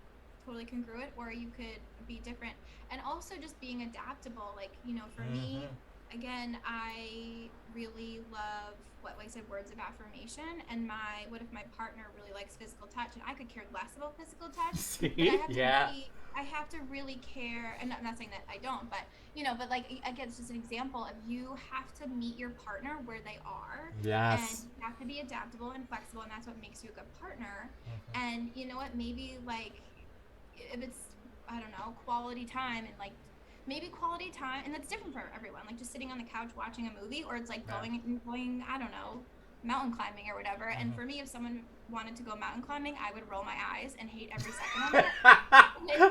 totally congruent, or you could be different. And also just being adaptable. Like, for me, Mm-hmm. again, I really love what like I said, words of affirmation. And what if my partner really likes physical touch, and I could care less about physical touch, but See? Yeah. I have to really care. And I'm not saying that I don't, but but like again, it's just an example of you have to meet your partner where they are, and Yes. you have to be adaptable and flexible, and that's what makes you a good partner. Mm-hmm. And you know what, maybe like if it's, I don't know, quality time, and like maybe quality time, and that's different for everyone, like just sitting on the couch watching a movie, or it's like Yeah. going, I don't know, mountain climbing or whatever. And Mm-hmm. for me, if someone wanted to go mountain climbing, I would roll my eyes and hate every second of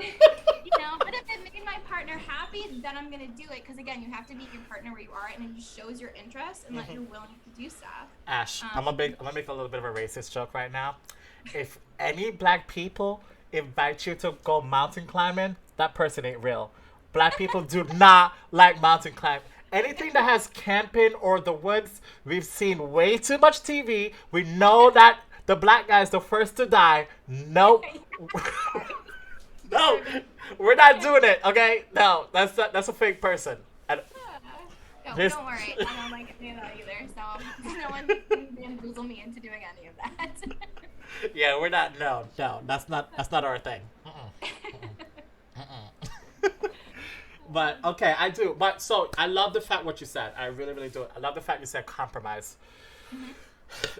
it. But if it made my partner happy, then I'm gonna do it, because again, you have to meet your partner where you are, and it just shows your interest and that Mm-hmm. you're willing to do stuff. Ash, um I'm gonna make a little bit of a racist joke right now. If any black people invite you to go mountain climbing, that person ain't real. Black people do not like mountain climbing. Anything that has camping or the woods, we've seen way too much TV. We know that the black guy is the first to die. Nope. Sorry. No, Sorry, but we're not doing it. Okay, no, that's a fake person. And no, this, don't worry, I don't like any of that either, so no one can bamboozle me into doing any of that. yeah, we're not. No, no, that's not our thing. Mm-mm. But okay, I do. But so I love the fact what you said. I really, really do. I love the fact you said compromise, Mhm.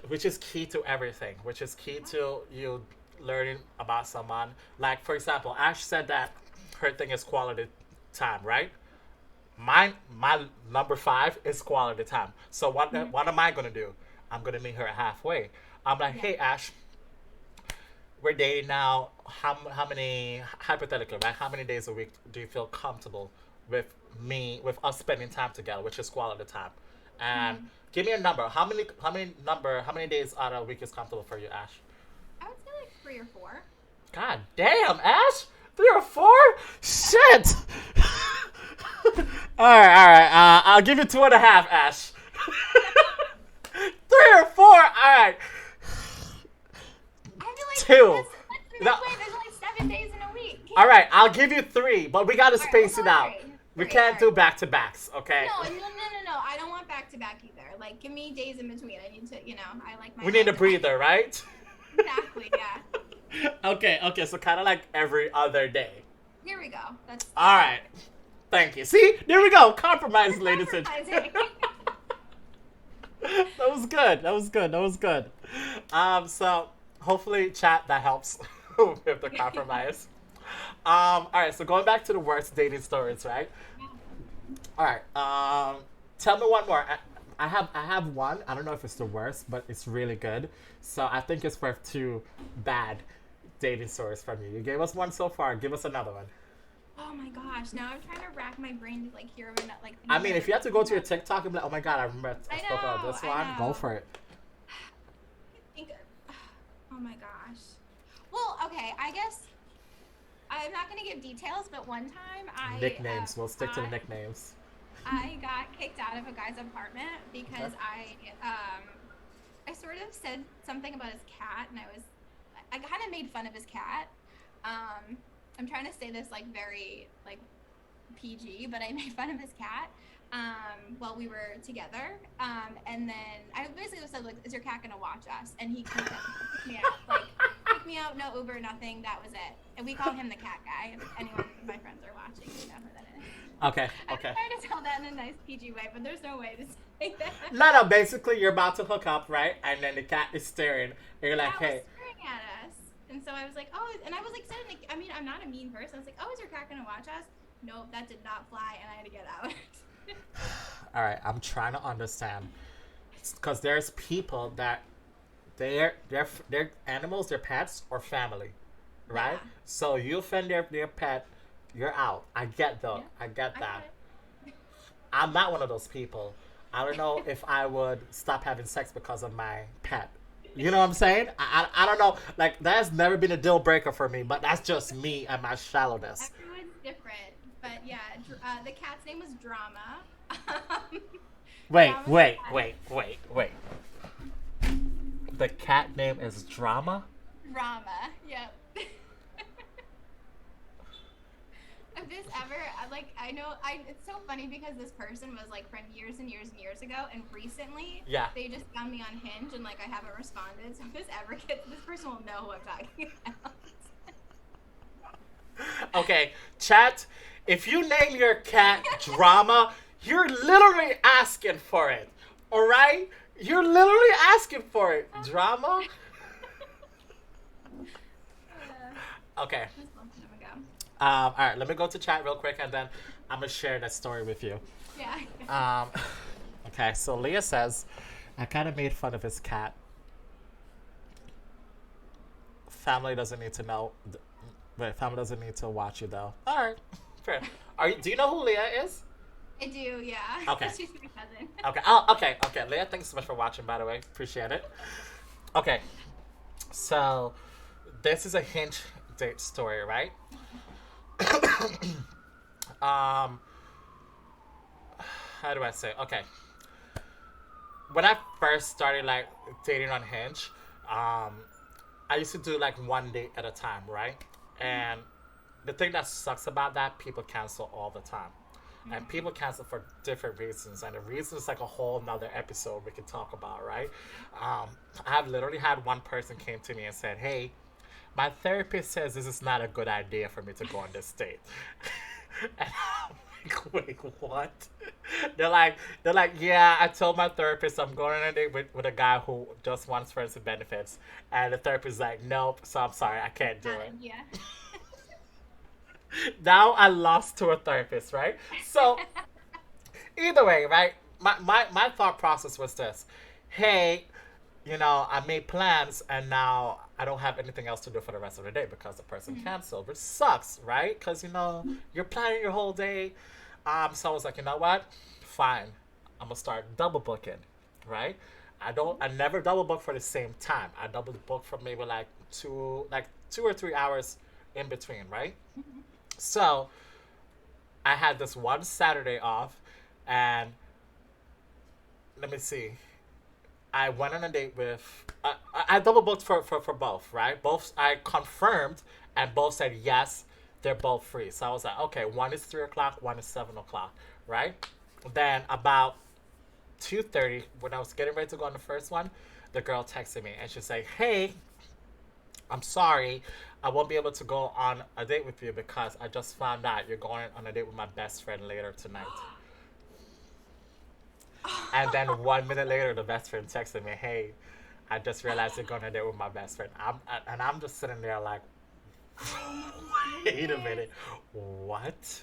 which is key to everything. Which is key to you learning about someone. Like for example, Ash said that her thing is quality time, right? My number five is quality time. So what am I gonna do? I'm gonna meet her halfway. I'm like, Yeah. hey Ash, we're dating now. How many hypothetically, right? How many days a week do you feel comfortable with with us spending time together, which is quality time? And Mhm. give me a number. How many days out of a week is comfortable for you, Ash? I would say like 3 or 4. God damn, Ash, 3 or 4? Shit. All right. I'll give you 2.5, Ash. 3 or 4. All right, I feel like 2. this No. way. There's only 7 days in a week. All right, I'll give you 3, but we gotta All right, we'll space go it with out. 3. We 3. All can't right. do back to backs, okay? No. I don't want back to back either. Like, give me days in between. I need to, I like my. We need a own- breather, right? Exactly. Yeah. Okay, so kind of like every other day. Here we go. That's All right, thank you. See, there we go. Compromise, ladies and compromising. that was good. That was good. So hopefully, chat that helps with the compromise. All right. So going back to the worst dating stories, right? All right. Tell me one more. I have one. I don't know if it's the worst, but it's really good. So I think it's worth 2 bad dating stories from you. You gave us one so far. Give us another one. Oh my gosh! Now I'm trying to rack my brain to like hear of like. I mean, if you have to go to your TikTok and be like, oh my god, I remember I I spoke about know, this I one, go know. for it. Think, oh my gosh. Well, okay. I guess I'm not gonna give details, but one time Nicknames. We'll stick to the got nicknames. I got kicked out of a guy's apartment Okay. because I sort of said something about his cat, and I kind of made fun of his cat. I'm trying to say this like very like PG, but I made fun of his cat while we were together. And then I basically said like, "Is your cat gonna watch us?" And he kicked me out. Like kicked me out, no Uber, nothing. That was it. And we call him the cat guy. If anyone of my friends are watching, you know who that is. Okay. I'm Okay. trying to tell that in a nice PG way, but there's no way to say that. No. Basically, you're about to hook up, right? And then the cat is staring, and you're like, Cat was hey. staring at us, and so I was like, "Oh," and I was like, saying like, I mean, I'm not a mean person. I was like, "Oh, is your cat gonna watch us?" Nope, that did not fly, and I had to get out. All right, I'm trying to understand, because there's people that they're animals, their pets or family, right? Yeah. So you offend their pet, you're out. Yeah, I get I that. get I'm not one of those people. I don't know if I would stop having sex because of my pet. You know what I'm saying? I don't know. Like, that has never been a deal breaker for me, but that's just me and my shallowness. Everyone's different, but yeah, the cat's name was Drama. Wait, Drama's wait, cat. wait. The cat name is Drama? Drama. Yep. If this ever, I know, it's so funny because this person was like from years and years and years ago, and recently, Yeah. they just found me on Hinge, and like I haven't responded. So if this ever gets, this person will know who I'm talking about. Okay, chat, if you name your cat Drama, you're literally asking for it. Alright? You're literally asking for it. Drama? Okay. This long time ago. Alright, let me go to chat real quick and then I'm gonna share that story with you. Yeah. Okay, so Leah says, I kind of made fun of his cat. Family doesn't need to know. Wait, family doesn't need to watch you though. All right, fair. Do you know who Leah is? I do, yeah. Okay. She's my cousin. Okay. Oh, okay. Leah, thanks so much for watching. By the way, appreciate it. Okay, so this is a Hinge date story, right? um, how do I say? Okay, when I first started like dating on Hinge, I used to do like one date at a time, right? And the thing that sucks about that, people cancel all the time. And people cancel for different reasons. And the reason is like a whole nother episode we can talk about, right? I've literally had one person came to me and said, hey, my therapist says this is not a good idea for me to go on this date. And I'm like, wait, what? They're like, yeah, I told my therapist I'm going on a date with a guy who just wants friends with benefits. And the therapist is like, nope, so I'm sorry, I can't do it. Yeah. Now I lost to a therapist, right? So either way, right? My thought process was this. Hey, I made plans and now I don't have anything else to do for the rest of the day because the person Mhm. canceled, which sucks, right? Because, you're planning your whole day. So I was like, you know what? Fine. I'm going to start double booking, right? I never double book for the same time. I double book for maybe like 2 or 3 hours in between, right? Mhm. So I had this one Saturday off and let me see. I went on a date with. I double booked for both, right? Both I confirmed, and both said yes, they're both free. So I was like, okay, one is 3 o'clock, one is 7 o'clock, right? Then about 2:30, when I was getting ready to go on the first one, the girl texted me and she's like, "Hey, I'm sorry, I won't be able to go on a date with you because I just found out you're going on a date with my best friend later tonight." And then 1 minute later, the best friend texted me, "Hey, I just realized you're going to date with my best friend." I'm just sitting there like, Oh my wait a goodness. minute, what?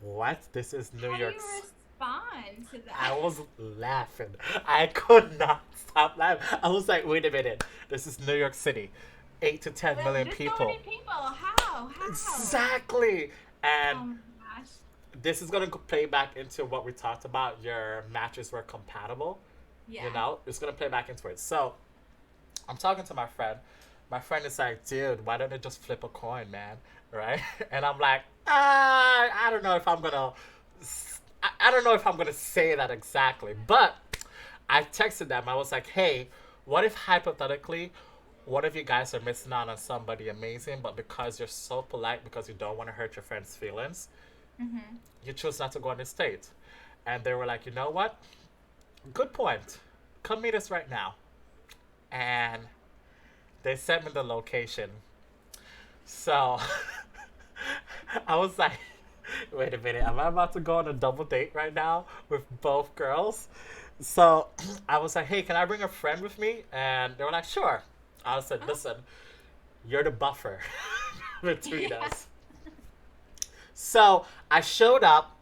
What? This is New How do York. you respond to I that? was laughing. I could not stop laughing. I was like, wait a minute. This is New York City. 8 to 10 million There's so people. many people. How? How? Exactly. And Oh my gosh. this is going to play back into what we talked about. Your matches were compatible. Yeah. It's going to play back into it. So I'm talking to my friend. My friend is like, dude, why don't they just flip a coin, man? Right? And I'm like, I don't know if I'm gonna, I don't know if I'm gonna say that exactly. But I texted them. I was like, hey, what if hypothetically, one of you guys are missing out on somebody amazing, but because you're so polite, because you don't want to hurt your friend's feelings, Mm-hmm. you choose not to go on this date. And they were like, you know what? Good point. Come meet us right now. And they sent me the location. So I was like, wait a minute, am I about to go on a double date right now with both girls? So I was like, hey, can I bring a friend with me? And they were like, sure. I said, Oh, listen, you're the buffer between yeah. us. So I showed up.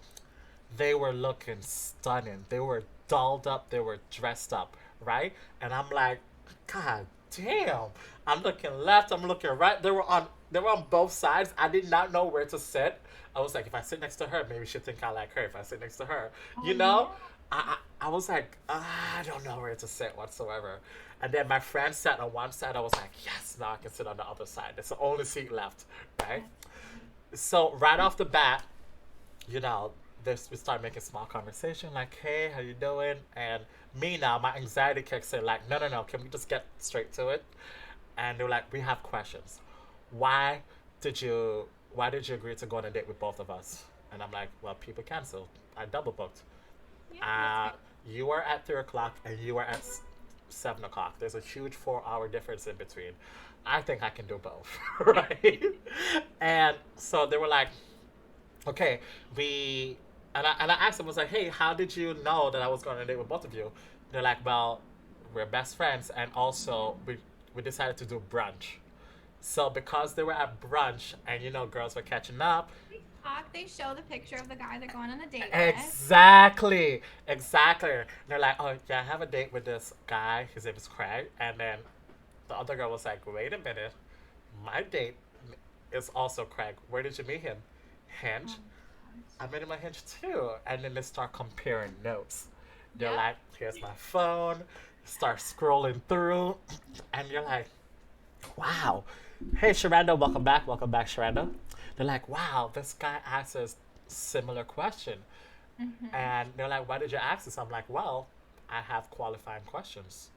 They were looking stunning. They were dolled up. They were dressed up, right? And I'm like, God damn. I'm looking left. I'm looking right. They were on both sides. I did not know where to sit. I was like, if I sit next to her, maybe she'll think I like her. If I sit next to her, Oh you no. know, I was like, I don't know where to sit whatsoever. And then my friend sat on one side. I was like, yes, now I can sit on the other side. It's the only seat left, right? That's funny. So right off the bat, you know, we start making small conversation like, hey, how you doing? And me now, my anxiety kicks in like, no, no, no, can we just get straight to it? And they're like, we have questions. Why did you why did you agree to go on a date with both of us? And I'm like, well, people canceled. I double booked. Yeah, that's Uh, fair. you were at 3 o'clock and you were at 7 o'clock. There's a huge 4 hour difference in between. I think I can do both, right? And so they were like, okay, we and I asked them, I was like, hey, how did you know that I was going on a date with both of you? They're like, well, we're best friends, and also we decided to do brunch. So because they were at brunch, and girls were catching up, TikTok, they show the picture of the guy they're going on a date with. exactly, exactly. They're like, oh yeah, I have a date with this guy. His name is Creg, and then the other girl was like, wait a minute, my date is also Craig. Where did you meet him? Oh Hinge. my gosh. I made him a Hinge too. And then they start comparing notes. They're Yep. like, here's my phone. Start scrolling through. And you're like, wow. Hey, Sharanda, welcome back. Welcome back, Sharanda. They're like, wow, this guy asks us similar question. Mm-hmm. And they're like, why did you ask this? I'm like, well, I have qualifying questions.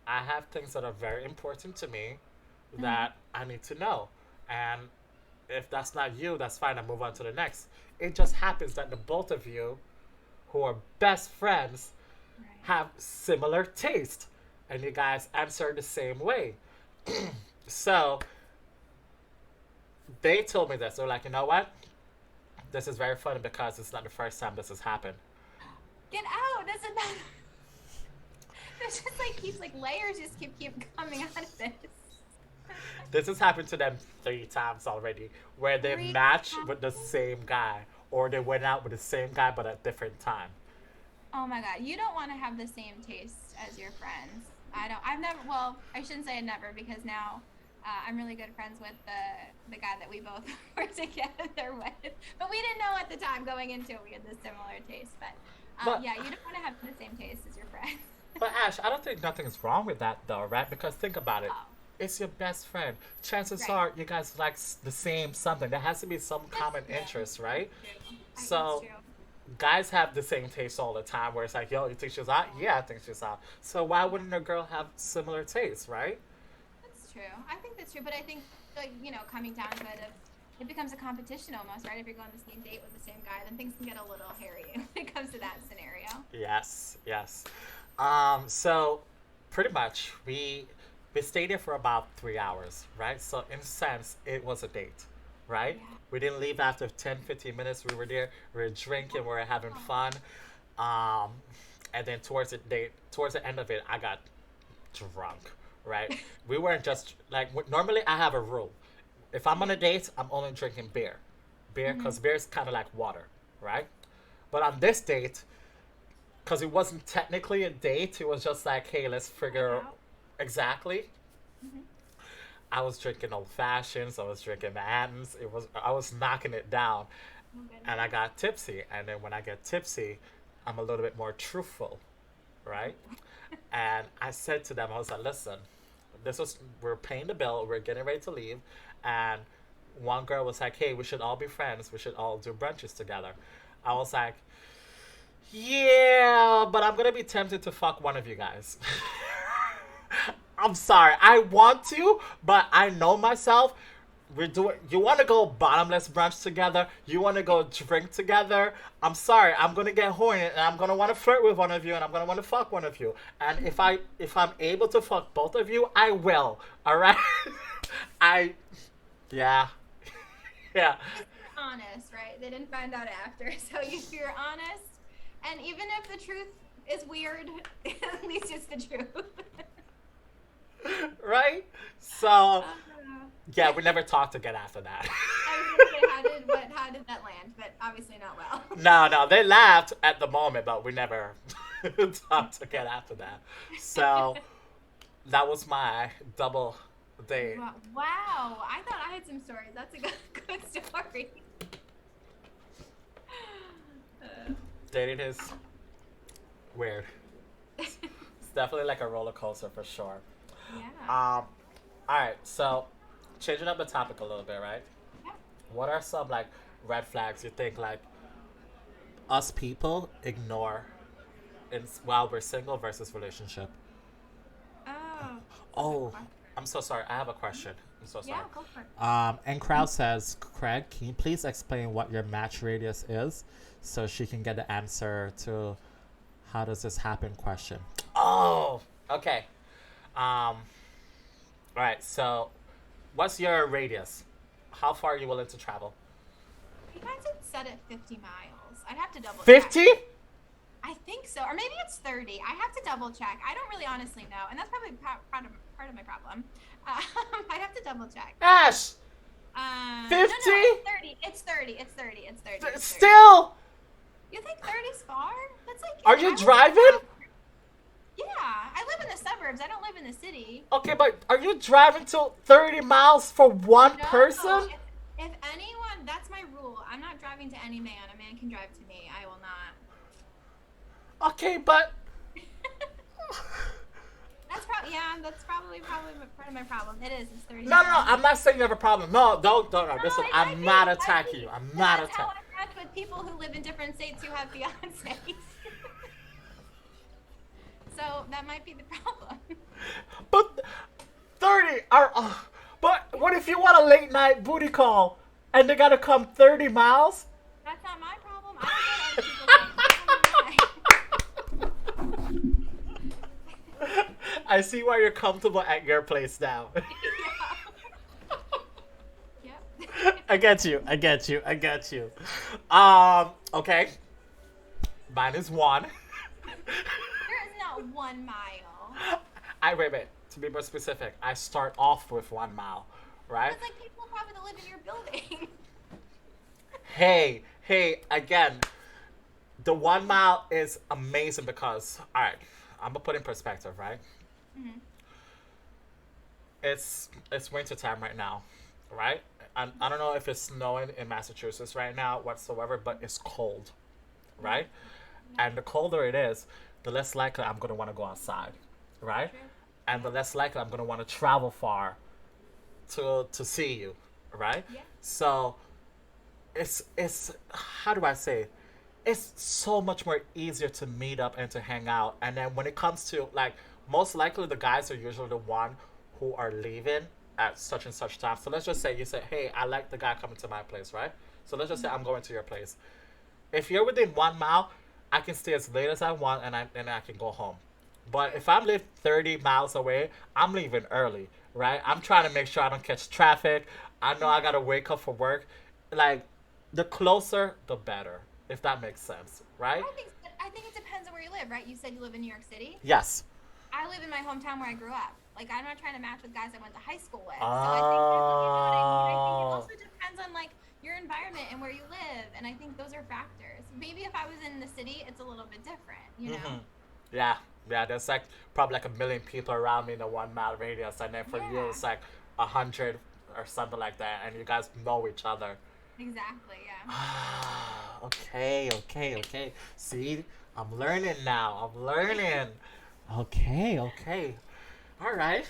I have things that are very important to me Mm-hmm. that I need to know. And if that's not you, that's fine. I move on to the next. It just happens that the both of you, who are best friends, Right. have similar taste, and you guys answer the same way. So they told me this. They're like, you know what? This is very funny because it's not the first time this has happened. Get out. Doesn't matter. There's just like keeps like layers just keep coming out of this. This has happened to them 3 times already, where they Three match with the times? same guy, or they went out with the same guy but at different time. Oh my god. You don't want to have the same taste as your friends. I don't. I've never. Well, I shouldn't say never because now I'm really good friends with the guy that we both were together with. But we didn't know at the time going into it we had this similar taste. But But yeah, you don't want to have the same taste as your friends. but Ash, I don't think nothing's wrong with that though, right? Because think about it. Oh, It's your best friend. Chances right. are you guys like the same something. There has to be some That's common true. interest, right? That's true. That's So true. guys have the same taste all the time where it's like, yo, you think she's hot? Yeah, I think she's hot. So why Yeah. wouldn't a girl have similar tastes, right? That's true. I think that's true. But I think, like, coming down to it, if it becomes a competition almost, right? If you're going on the same date with the same guy, then things can get a little hairy when it comes to that scenario. Yes, yes. So pretty much we stayed there for about 3 hours, right? So in a sense, it was a date, right? Yeah. We didn't leave after 10, 15 minutes. We were there, we were drinking, we were having Oh, fun. Um, and then towards the end of it, I got drunk, right? We weren't just like normally I have a rule. If I'm on yeah. a date, I'm only drinking beer, Mm-hmm. because beer is kind of like water, right? But on this date, because it wasn't technically a date, it was just like, hey, let's Hang figure out. exactly. Mm-hmm. I was drinking old fashions, I was drinking Manhattans. I was knocking it down, Oh, and I goodness. got tipsy. And then when I get tipsy, I'm a little bit more truthful, right? And I said to them, I was like, listen, we're paying the bill, we're getting ready to leave, and one girl was like, hey, we should all be friends, we should all do brunches together. I was like, yeah, but I'm gonna be tempted to fuck one of you guys. I'm sorry, I want to, but I know myself. We're doing. You want to go bottomless brunch together? You want to go drink together? I'm sorry, I'm gonna get horny, and I'm gonna want to flirt with one of you, and I'm gonna want to fuck one of you. And if I'm able to fuck both of you, I will. All right. I yeah yeah. Just you're honest, right? They didn't find out after. So if you're honest, and even if the truth is weird, at least it's the truth. Right. So Uh, yeah, we never talked again after that. I was gonna say, how did that land? But obviously not well. No, no, they laughed at the moment, but we never talked again after that. So that was my double date. Wow, I thought I had some stories. That's a good story. Uh, Dating is weird. It's definitely like a roller coaster for sure. yeah. All right, so changing up the topic a little bit, right? Yeah. What are some like red flags you think like us people ignore while we're single versus relationship? Oh, that's a good Oh, question. I'm so sorry. I have a question. I'm so sorry. Yeah, go for it. And Crowd says, Craig, can you please explain what your match radius is so she can get the answer to how does this happen question? Oh, okay. All right. So, what's your radius? How far are you willing to travel? You guys had said it 50 miles. I'd have to double check. 50? I think so, or maybe it's 30. I have to double check. I don't really honestly know, and that's probably part of my problem. I'd have to double check. Ash, No, no, 50? it's 30. It's 30. It's 30. It's 30. It's 30. Still? You think 30's far? That's like Are I you live in driving? yeah, I live in the suburbs. I don't live in the city. Okay, but are you driving to 30 miles for one No, person? if anyone, that's my rule. I'm not driving to any man. A man can drive to me. I will not. Okay, but That's probably yeah. That's probably part of my problem. It is. It's 30 no, no, no. miles. I'm not saying you have a problem. No, don't. No. No, Listen, it might I'm be. not It might attacking be. you. I'm But not that's how attacking. I act with people who live in different states who have fiancés. So that might be the problem. But 30 are. But what if you want a late night booty call and they gotta come 30 miles? That's not my problem. I don't go to other people's houses. I see why you're comfortable at your place now. Yeah. I Yep. get you. I get you. I get you. Okay. Mine is one. There is not 1 mile. Wait. To be more specific, I start off with 1 mile, right? That's like people probably that live in your building. Hey, again, the 1 mile is amazing because, all right, I'm gonna put in perspective, right? Mm-hmm. It's winter time right now, right? I don't know if it's snowing in Massachusetts right now whatsoever, but it's cold, Yeah. right? Yeah. And the colder it is, the less likely I'm gonna want to go outside, right? True. And the Yeah. less likely I'm gonna want to travel far to see you, right? Yeah. So it's how do I say? It's so much more easier to meet up and to hang out. And then when it comes to like most likely the guys are usually the one who are leaving at such and such time. So let's just say you say, hey, I like the guy coming to my place, right? So let's just say Mm-hmm. I'm going to your place. If you're within 1 mile, I can stay as late as I want and I can go home. But True. if I'm live 30 miles away, I'm leaving early, right? I'm trying to make sure I don't catch traffic. I know I Yeah. gotta wake up for work. Like, the closer, the better, if that makes sense, right? I think it depends on where you live, right? You said you live in New York City. Yes. I live in my hometown where I grew up. Like I'm not trying to match with guys I went to high school with. So I think you know what I mean? I think it Oh. also depends on like your environment and where you live. And I think those are factors. Maybe if I was in the city, it's a little bit different, you know? Mm-hmm. Yeah, yeah. There's like probably like a million people around me in a 1 mile radius, and then for you Yeah. it's like 100 or something like that, and you guys know each other. Exactly. Yeah. Ah, okay, okay, okay. See, I'm learning now. I'm learning. Okay, okay. All right,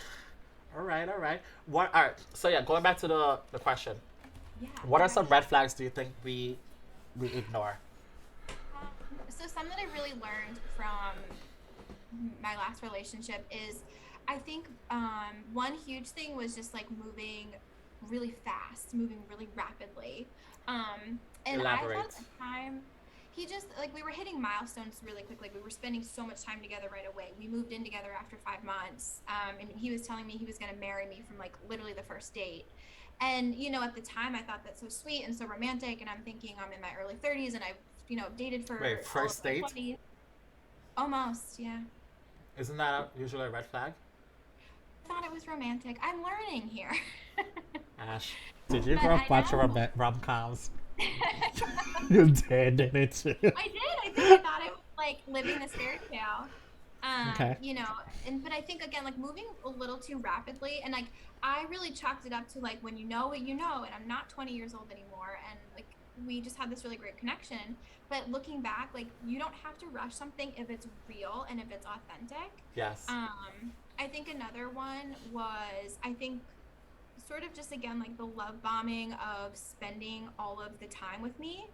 all right, all right. What? All right. So yeah, going back to the question. Yeah. What are Yeah. some red flags do you think we ignore? So some that I really learned from my last relationship is I think one huge thing was just like moving really fast, moving really rapidly. And I thought Elaborate. at the time, he just like we were hitting milestones really quickly. We were spending so much time together right away. We moved in together after 5 months. And he was telling me he was going to marry me from like literally the first date. And, you know, at the time I thought that's so sweet and so romantic. And I'm thinking I'm in my early 30s and I've, you know, dated Wait, for all of first my date? 20s. Almost, yeah. Isn't that usually a red flag? Thought it was romantic. I'm learning here. Ash, did you But grow I up watching know. rom coms? I You did, didn't you? did. I did. I thought it was like living this fairy tale. Okay. You know, and but I think again, like moving a little too rapidly, and like I really chalked it up to like when you know what you know, and I'm not 20 years old anymore, and like we just had this really great connection. But looking back, like you don't have to rush something if it's real and if it's authentic. Yes. I think another one was I think sort of just again like the love bombing of spending all of the time with me.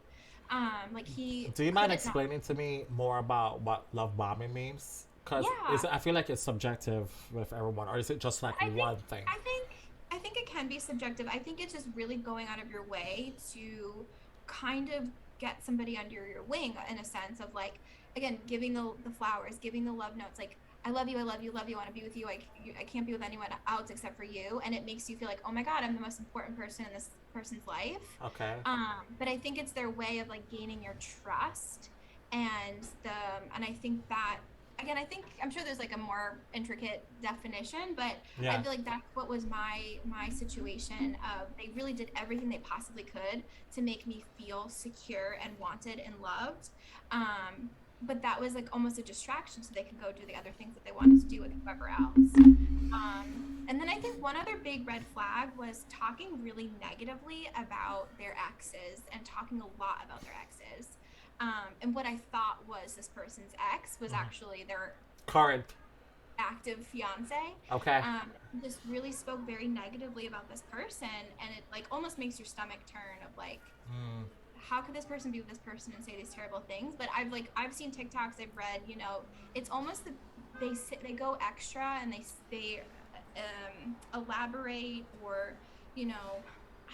Like he Do you mind couldn't not. explaining to me more about what love bombing means? Because Yeah, I feel like it's subjective with everyone, or is it just like I think one thing? I think I think it can be subjective. I think it's just really going out of your way to kind of get somebody under your wing in a sense of like again giving the flowers, giving the love notes like I love you, I love you, love you, I want to be with you. I can't be with anyone else except for you, and it makes you feel like oh my god, I'm the most important person in this person's life. Okay. But I think it's their way of like gaining your trust, and and I think that again, I think I'm sure there's like a more intricate definition, but I Yeah. feel like that's what was my situation of they really did everything they possibly could to make me feel secure and wanted and loved. But that was like almost a distraction so they could go do the other things that they wanted to do with whoever else. And then I think one other big red flag was talking really negatively about their exes and talking a lot about their exes. And what I thought was this person's ex was actually their Current. active fiance. Okay. Just really spoke very negatively about this person, and it like almost makes your stomach turn of like, Mm. how could this person be with this person and say these terrible things? But I've seen TikToks, I've read, you know, it's almost they go extra and they elaborate or you know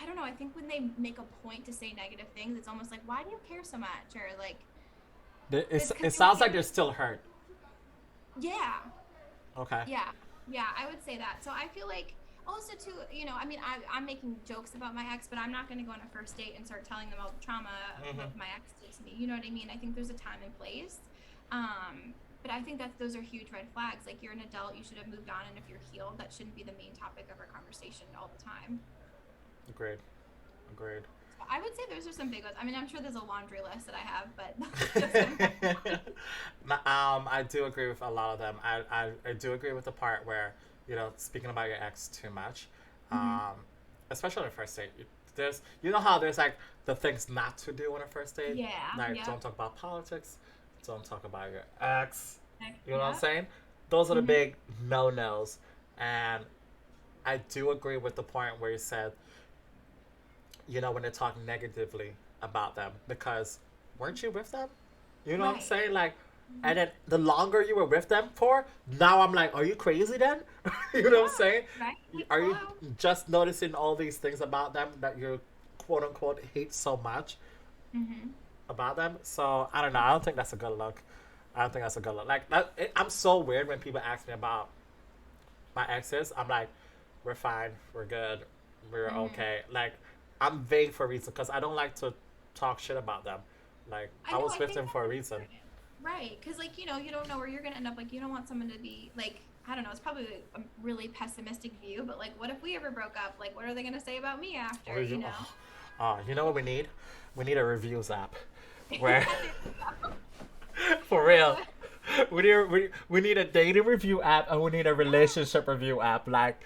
I don't know. I think when they make a point to say negative things, it's almost like, why do you care so much? Or like, it's because It they want sounds you like to, they're still hurt. yeah, Okay. yeah, yeah. I would say that. So I feel like also too, you know, I mean, I'm making jokes about my ex, but I'm not going to go on a first date and start telling them all the trauma Hmm. of my ex did to me. You know what I mean? I think there's a time and place. But I think that those are huge red flags. Like you're an adult, you should have moved on, and if you're healed, that shouldn't be the main topic of our conversation all the time. Agreed. Agreed. I would say those are some big ones. I mean, I'm sure there's a laundry list that I have, but those are some. I do agree with a lot of them. I do agree with the part where, speaking about your ex too much, Mhm. um, especially on a first date. There's, how there's like the things not to do on a first date. Yeah. Like, Yep. don't talk about politics, don't talk about your ex. You know what I'm Yep. saying? Those are the Mhm. big no nos. And I do agree with the point where you said, when they talk negatively about them, because weren't you with them? You know what I'm Right. saying? Like, Mhm. and then the longer you were with them for, now I'm like, are you crazy then? You know what I'm Yeah. saying? Right. Like, Are you hello. just noticing all these things about them that you quote unquote hate so much Mhm. about them? So I don't know. I don't think that's a good look. I don't think that's a good look. Like I'm so weird when people ask me about my exes. I'm like, we're fine, we're good, we're Mhm. okay. Like, I'm vague for a reason because I don't like to talk shit about them. Like, I I know. was I with think them for a that's reason. important. Right. Because, like, you don't know where you're going to end up. Like, you don't want someone to be, like, I don't know. It's probably a really pessimistic view, but, like, what if we ever broke up? Like, what are they going to say about me after, you know? You know what we need? We need a reviews app, where There you go. for real, we need a dating review app and we need a relationship review app. Like,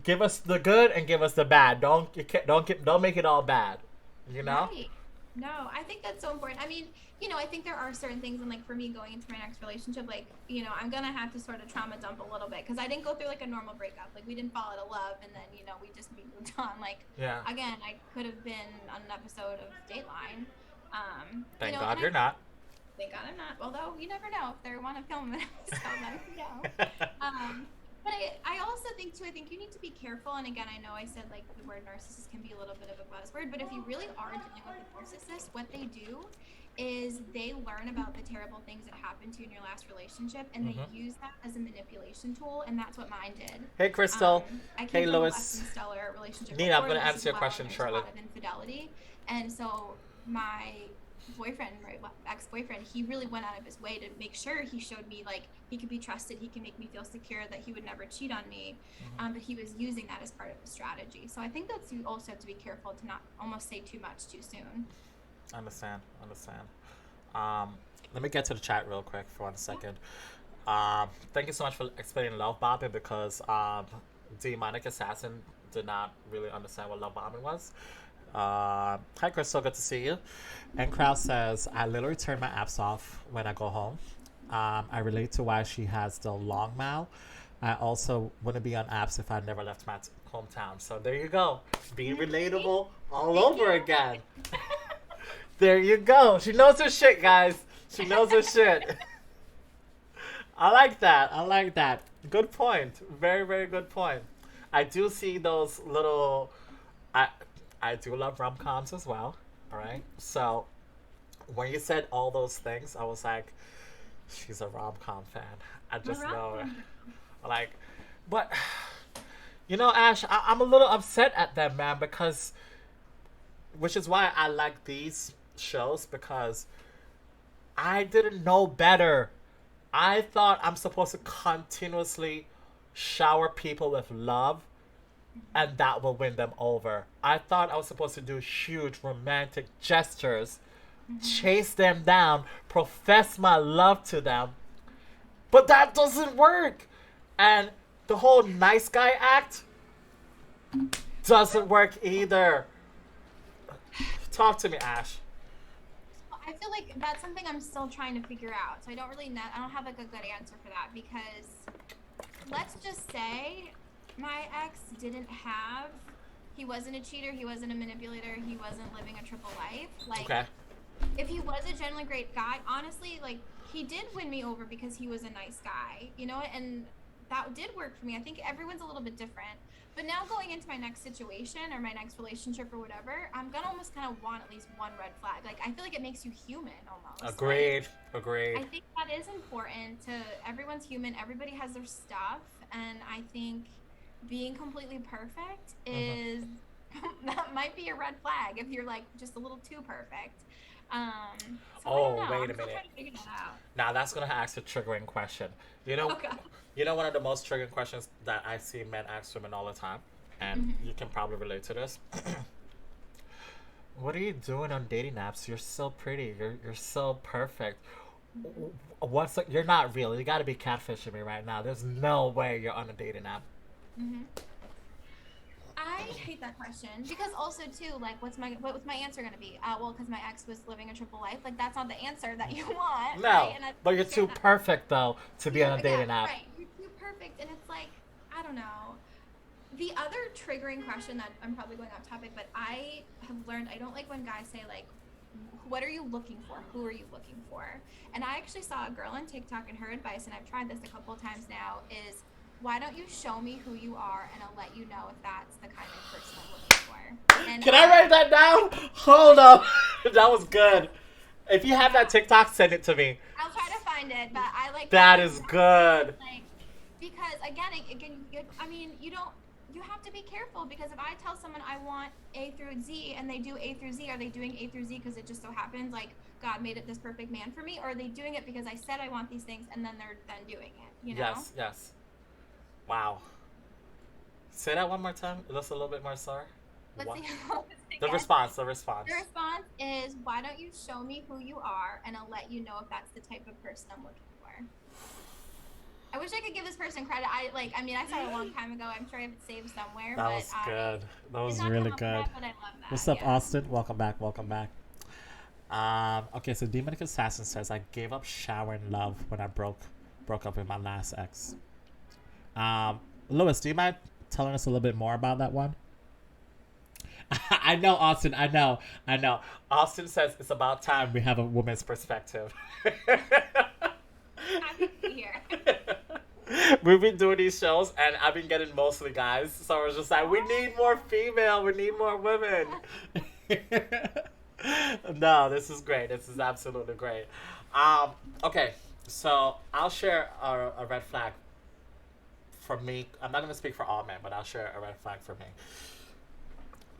give us the good and give us the bad. Don't make it all bad. You know? Right. No, I think that's so important. I mean, I think there are certain things, and like for me going into my next relationship, like, I'm gonna have to sort of trauma dump a little bit because I didn't go through like a normal breakup. Like we didn't fall out of love, and then we just moved on. Like Yeah. again, I could have been on an episode of Dateline, Thank and God I you're not. thank God I'm not. Although you never know if they want to film an episode, let me know. Um, but I also think too, I think you need to be careful. And again, I know I said like the word narcissist can be a little bit of a buzzword, but if you really are dealing with a narcissist, what they do is they learn about the terrible things that happened to you in your last relationship and they Hmm. use that as a manipulation tool. And that's what mine did. Hey, Crystal. I came Hey, from a less Lois. than stellar relationship Nina, I'm before gonna this as answer your well. And question there was a shortly. lot of infidelity. And so my boyfriend, right, ex-boyfriend, he really went out of his way to make sure he showed me like he could be trusted, he can make me feel secure, that he would never cheat on me. But he was using that as part of his strategy. So I think that's you also have to be careful to not almost say too much too soon. Understand. Understand. Um, Let me get to the chat real quick for 1 Yeah. second. Thank you so much for explaining love bombing because Demonic Assassin did not really understand what love bombing was. Hi, Crystal. Good to see you. And Kraus says, I literally turn my apps off when I go home. I relate to why she has the long mile. I also wouldn't be on apps if I never left my hometown. So there you go. Being See? relatable all Thank over you. again. There you go. She knows her shit, guys. She knows her shit. I like that. I like that. Good point. Very, very good point. I do see those little. I I do love rom coms as well. All right. So when you said all those things, I was like, she's a rom com fan. I I'm a just know it. rom-com girl. Like, but Ash, I'm a little upset at them, man, because which is why I like these shows because I didn't know better. I thought I'm supposed to continuously shower people with love and that will win them over. I thought I was supposed to do huge romantic gestures, Hmm. chase them down, profess my love to them, but that doesn't work. And the whole nice guy act doesn't work either. Talk to me, Ash. I feel like that's something I'm still trying to figure out. So I don't really know. I don't have like a good answer for that because let's just say my ex didn't have, he wasn't a cheater, he wasn't a manipulator, he wasn't living a triple life. Like, Okay. if he was a genuinely great guy, honestly, like, he did win me over because he was a nice guy, and that did work for me. I think everyone's a little bit different. But now going into my next situation or my next relationship or whatever, I'm gonna almost kind of want at least one red flag. Like, I feel like it makes you human almost. Like, Agreed. Agreed. I think that is important to everyone's human. Everybody has their stuff. And I think being completely perfect Mm-hmm. is that might be a red flag if you're like just a little too perfect. So I don't Oh, know. wait I'm a still minute. trying to figure that out. Now that's gonna ask a triggering question. You know, Okay. one of the most triggering questions that I see men ask women all the time, and Hmm. you can probably relate to this. What are you doing on dating apps? You're so pretty. You're so perfect. What's you're not real. You got to be catfishing me right now. There's no way you're on a dating app. Mm-hmm. I hate that question because also too, like, what's my answer gonna be? Well, because my ex was living a triple life. Like, that's not the answer that you want, right? No, And I but you're too understand that. perfect though to be on a Yeah, dating app. right. You're too perfect, and it's like, I don't know. The other triggering question that I'm probably going off topic, but I have learned I don't like when guys say like, "What are you looking for? Who are you looking for?" And I actually saw a girl on TikTok, and her advice, and I've tried this a couple of times now, is why don't you show me who you are, and I'll let you know if that's the kind of person I'm looking for. And Can I write that down? Hold up. That was good. If you have that TikTok, send it to me. I'll try to find it, but I like that That one is good. like because again, I mean, you have to be careful because if I tell someone I want A through Z and they do A through Z, are they doing A through Z because it just so happens like God made it this perfect man for me, or are they doing it because I said I want these things and then they're then doing it? You know? Yes, yes. Wow. Say that one more time. Just a little bit more, sorry. Let's What? see how this The again. response, the response. The response is, why don't you show me who you are and I'll let you know if that's the type of person I'm looking for. I wish I could give this person credit. I mean, I saw it a long time ago. I'm sure I have it saved somewhere, That but was I good. That did was not really come up with good. that, but I love that. What's up, Yeah. Austin? Welcome back. Welcome back. Okay, so Demonic Assassin says I gave up showering love when I broke up with my last ex. Lewis, do you mind telling us a little bit more about that one? I know, Austin. I know. Austin says it's about time we have a woman's perspective. Happy to be here. We've been doing these shows, and I've been getting mostly guys. So it's just like we need more female. We need more women. No, this is great. This is absolutely great. Um, okay, so I'll share a red flag for me. I'm not gonna speak for all men, but I'll share a red flag for me.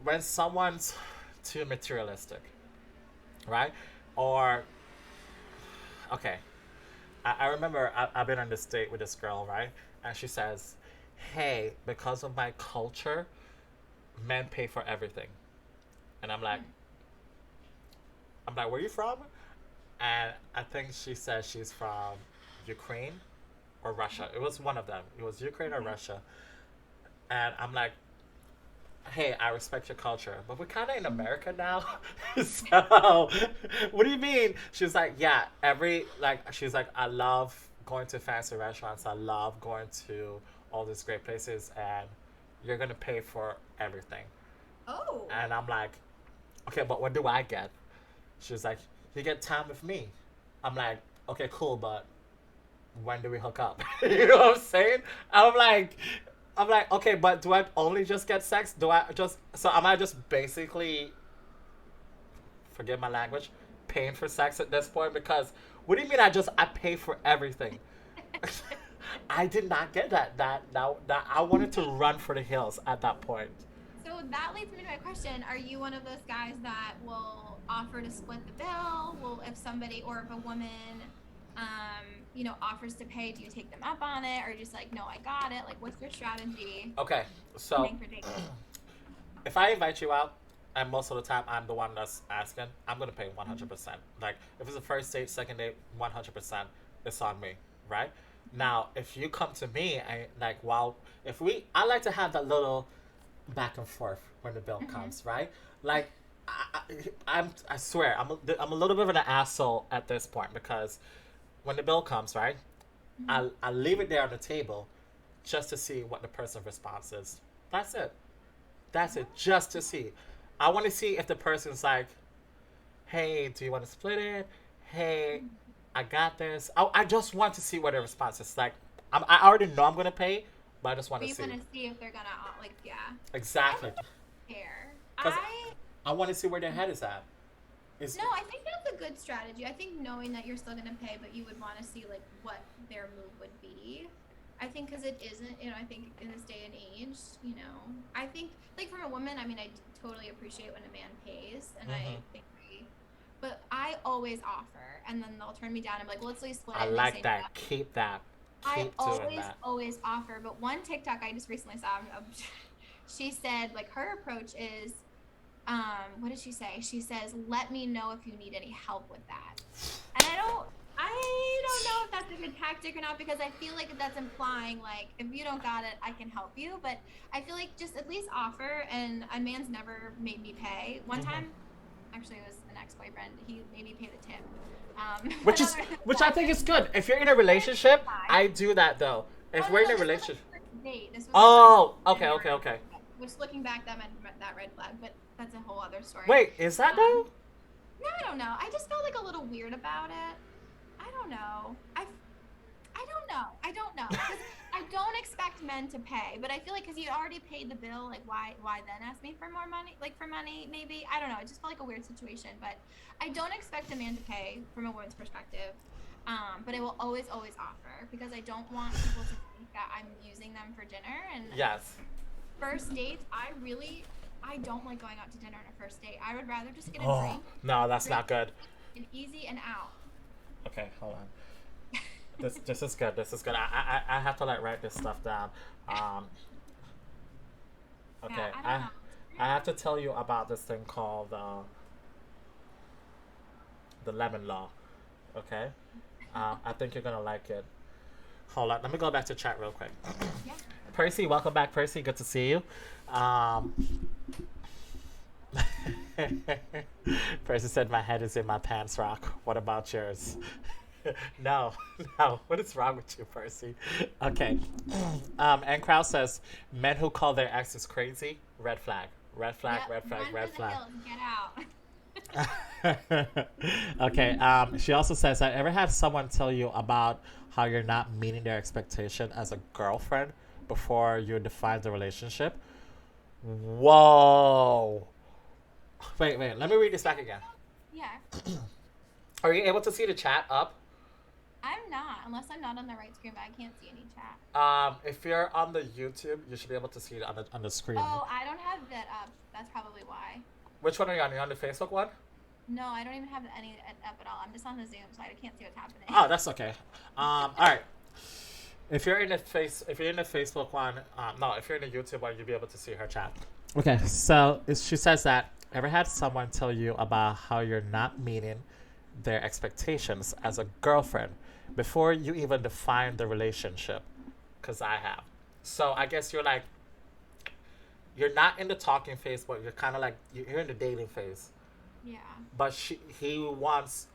When someone's too materialistic, right? Or okay, I remember I've been on this date with this girl, right? And she says, "Hey, because of my culture, men pay for everything." And I'm like, "Where you from?" And I think she said she's from Ukraine or Russia. It was one of them. It was Ukraine or Okay. Russia. And I'm like, hey, I respect your culture, but we're kind of in America now. So, what do you mean? She's like, yeah, she's like, I love going to fancy restaurants. I love going to all these great places, and you're going to pay for everything. Oh. And I'm like, okay, but what do I get? She's like, you get time with me. I'm like, okay, cool, but when do we hook up? You know what I'm saying? I'm like, I'm like, okay, but do I only just get sex? Do I just so am I just basically forgive my language, paying for sex at this point? Because what do you mean I pay for everything? I did not get that I wanted to run for the hills at that point. So that leads me to my question. Are you one of those guys that will offer to split the bill? Well, if somebody or if a woman, offers to pay, do you take them up on it? Or just like, no, I got it? Like, what's your strategy Okay, so paying for dating? if I invite you out, and most of the time I'm the one that's asking, I'm gonna pay 100%. Like if it's a first date, second date, 100%, it's on me, right? Now, if you come to me, I like to have that little back and forth when the bill Mm-hmm. comes, right? Like, I swear, I'm a little bit of an asshole at this point because when the bill comes, right, Mm-hmm. I leave it there on the table just to see what the person's response is. That's it. That's it. Just to see. I want to see if the person's like, hey, do you want to split it? Hey, I got this. I just want to see what their response is. Like, I already know I'm going to pay, but I just want But to you see. want to see if they're gonna yeah. I Exactly. think that's fair. Because I want to see where their head is at. Is No, I think that's a good strategy. I think knowing that you're still gonna pay, but you would want to see like what their move would be. I think because it isn't, I think in this day and age, I think like from a woman, I mean, totally appreciate when a man pays, and I hmm think but I always offer, and then they'll turn me down. I'm like, well, let's at least split I it, and they like say no. that. Keep that. I Keep doing always, that. always offer. But one TikTok I just recently saw, she said like her approach is, what did she say? She says, "Let me know if you need any help with that." And I don't know if that's a good tactic or not, because I feel like that's implying like if you don't got it, I can help you. But I feel like just at least offer. And a man's never made me pay. One Mm-hmm. time, actually, it was an ex-boyfriend. He made me pay the tip. Which But is other than which I that, think is good. If you're in a relationship, fine. I do that though. Oh If no, we're in no, a this was like relationship. the first date. This was like on a Oh, date okay, and okay, okay. which looking back, that meant that red flag. But that's a whole other story. Wait, is that Um, though? no, I don't know. I just felt like a little weird about it. I don't know. I don't know. I don't know because I don't expect men to pay, but I feel like because you already paid the bill, like why then ask me for more money? Like for money, maybe. I don't know. It just felt like a weird situation, but I don't expect a man to pay from a woman's perspective. But I will always offer because I don't want people to think that I'm using them for dinner. And Yes. first dates, I don't like going out to dinner on a first date. I would rather just get a Oh, drink, no, that's drink not good. and easy and out. Okay, hold on. This is good. This is good. I have to like write this stuff down. Um, Yeah, okay, I don't I know. It's I weird. have to tell you about this thing called the lemon law. Okay, I think you're gonna like it. Hold on, let me go back to chat real quick. Yeah. Percy, welcome back, Percy. Good to see you. Um, Percy said my head is in my pants rock. What about yours? No, no. What is wrong with you, Percy? Okay. And Kraus says men who call their exes crazy. Red flag. Red flag. Yep. Red flag. Run Red for the flag. hills. Get out. Okay. She also says, I ever had someone tell you about how you're not meeting their expectation as a girlfriend before you define the relationship? Whoa. Wait. Let me read this back again. Yeah. Are you able to see the chat up? I'm not, unless I'm not on the right screen, but I can't see any chat. If you're on the YouTube, you should be able to see it on the screen. Oh, I don't have that up. That's probably why. Which one are you on? Are you on the Facebook one? No, I don't even have any up at all. I'm just on the Zoom, so I can't see what's happening. Oh, that's okay. All right. If you're in the Facebook one, no, if you're in the YouTube one, you'll be able to see her chat. Okay, so she says that ever had someone tell you about how you're not meeting their expectations as a girlfriend before you even define the relationship? Because I have. So I guess you're not in the talking phase, but you're kind of like you're in the dating phase. Yeah. But he wants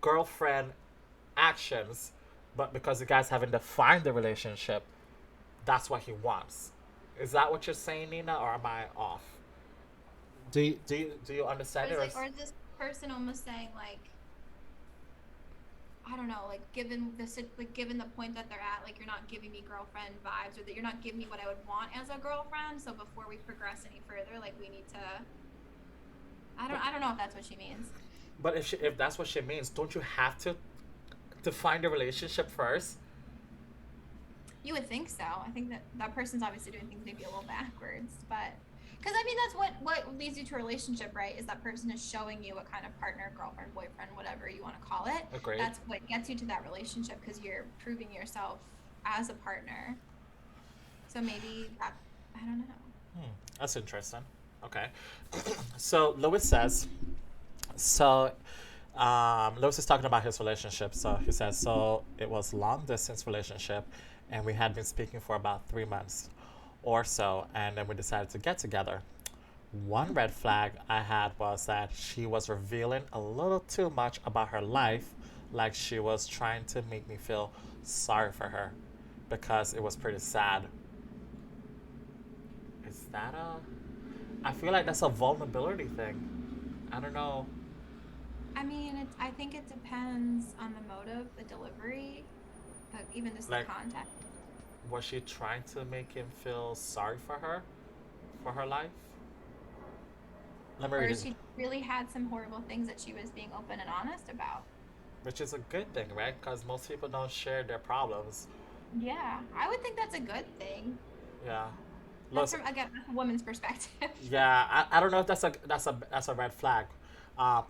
girlfriend actions, but because you guys haven't defined the relationship, that's what he wants. Is that what you're saying, Nina, or am I off? Do you Or understand it? is like, or is this person almost saying like, I don't know, like given the point that they're at, like you're not giving me girlfriend vibes, or that you're not giving me what I would want as a girlfriend. So before we progress any further, like we need to. I don't know if that's what she means. But if that's what she means, don't you have to define the relationship first? You would think so. I think that that person's obviously doing things maybe a little backwards, but because I mean that's what leads you to a relationship, right? Is that person is showing you what kind of partner, girlfriend, boyfriend, whatever you want to call it. Agreed. That's what gets you to that relationship because you're proving yourself as a partner. So maybe that I don't know. That's interesting. Okay. So Lewis says, so Lewis is talking about his relationship. So he says, so it was long distance relationship, and we had been speaking for about 3 months or so, and then we decided to get together. One red flag I had was that she was revealing a little too much about her life, like she was trying to make me feel sorry for her because it was pretty sad. Is that a I feel like that's a vulnerability thing. I don't know. I mean, I think it depends on the motive, the delivery, even just the Like, context. was she trying to make him feel sorry for her life? Let me Or read it, she really had some horrible things that she was being open and honest about. which is a good thing, right? Because most people don't share their problems. Yeah, I would think that's a good thing. Yeah. That's Listen, from again that's a woman's perspective. yeah, I don't know if that's a red flag. Um,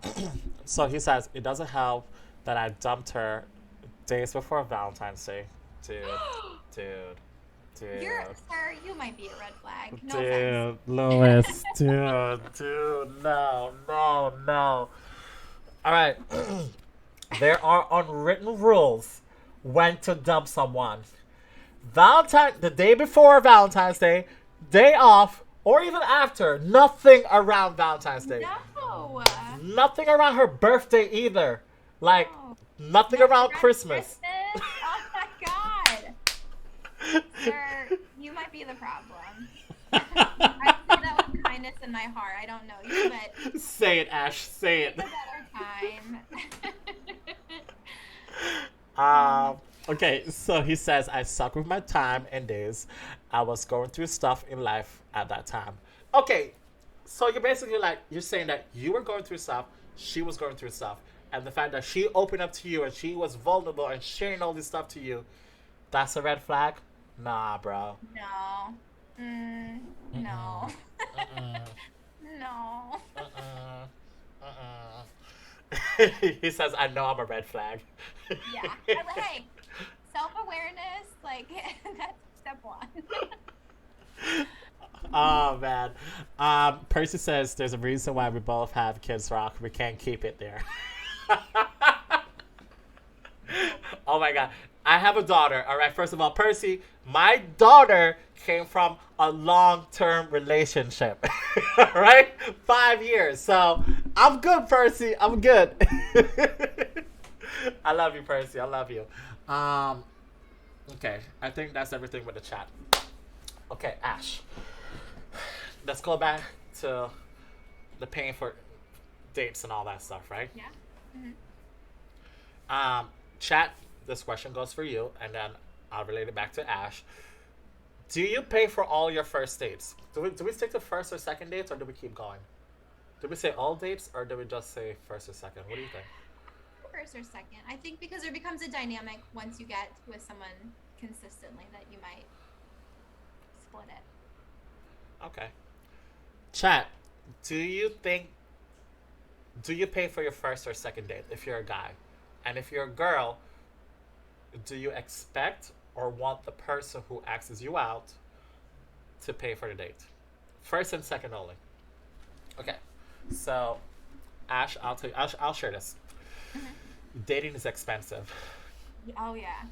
so he says it doesn't help that I dumped her days before Valentine's Day. Dude, dude. You're, Dude. sir, you might be a red flag. No offense. Dude, Lewis, dude, no, no, no. All right, there are unwritten rules when to dump someone. The day before Valentine's Day, day off, or even after, nothing around Valentine's Day. No. Nothing around her birthday either. Like, No. nothing Nothing around around Christmas. Christmas. Oh my god. Sir, you might be the problem. I say that with kindness in my heart. I don't know you, but Say it, Ash, say it. pick a better time. Okay, so he says, I suck with my time and days. I was going through stuff in life at that time. Okay, so you're basically like, you're saying that you were going through stuff, she was going through stuff. And the fact that she opened up to you and she was vulnerable and sharing all this stuff to you, that's a red flag? Nah, bro. No. No. Mm-mm. No. Uh-uh. Uh-uh. He says, I know I'm a red flag. Yeah. Hey, self-awareness, like, that's step one. Oh man. Percy says there's a reason why we both have Kids Rock. We can't keep it there. Oh my god. I have a daughter. All right. First of all, Percy, my daughter came from a long-term relationship. All right, 5 years. So I'm good, Percy. I'm good. I love you, Percy. I love you. Okay. I think that's everything with the chat. Okay, Ash. Let's go back to the paying for dates and all that stuff, right? Yeah. Mm-hmm. Chat, this question goes for you, and then I'll relate it back to Ash. Do you pay for all your first dates? Do we stick to first or second dates, or do we keep going? Do we say all dates, or do we just say first or second? What do you think? First or second. I think because there becomes a dynamic once you get with someone consistently that you might split it. Okay. Chat, do you pay for your first or second date if you're a guy? And if you're a girl, do you expect or want the person who asks you out to pay for the date? First and second only. Okay. So, Ash, I'll share this. Mm-hmm. Dating is expensive. Oh yeah.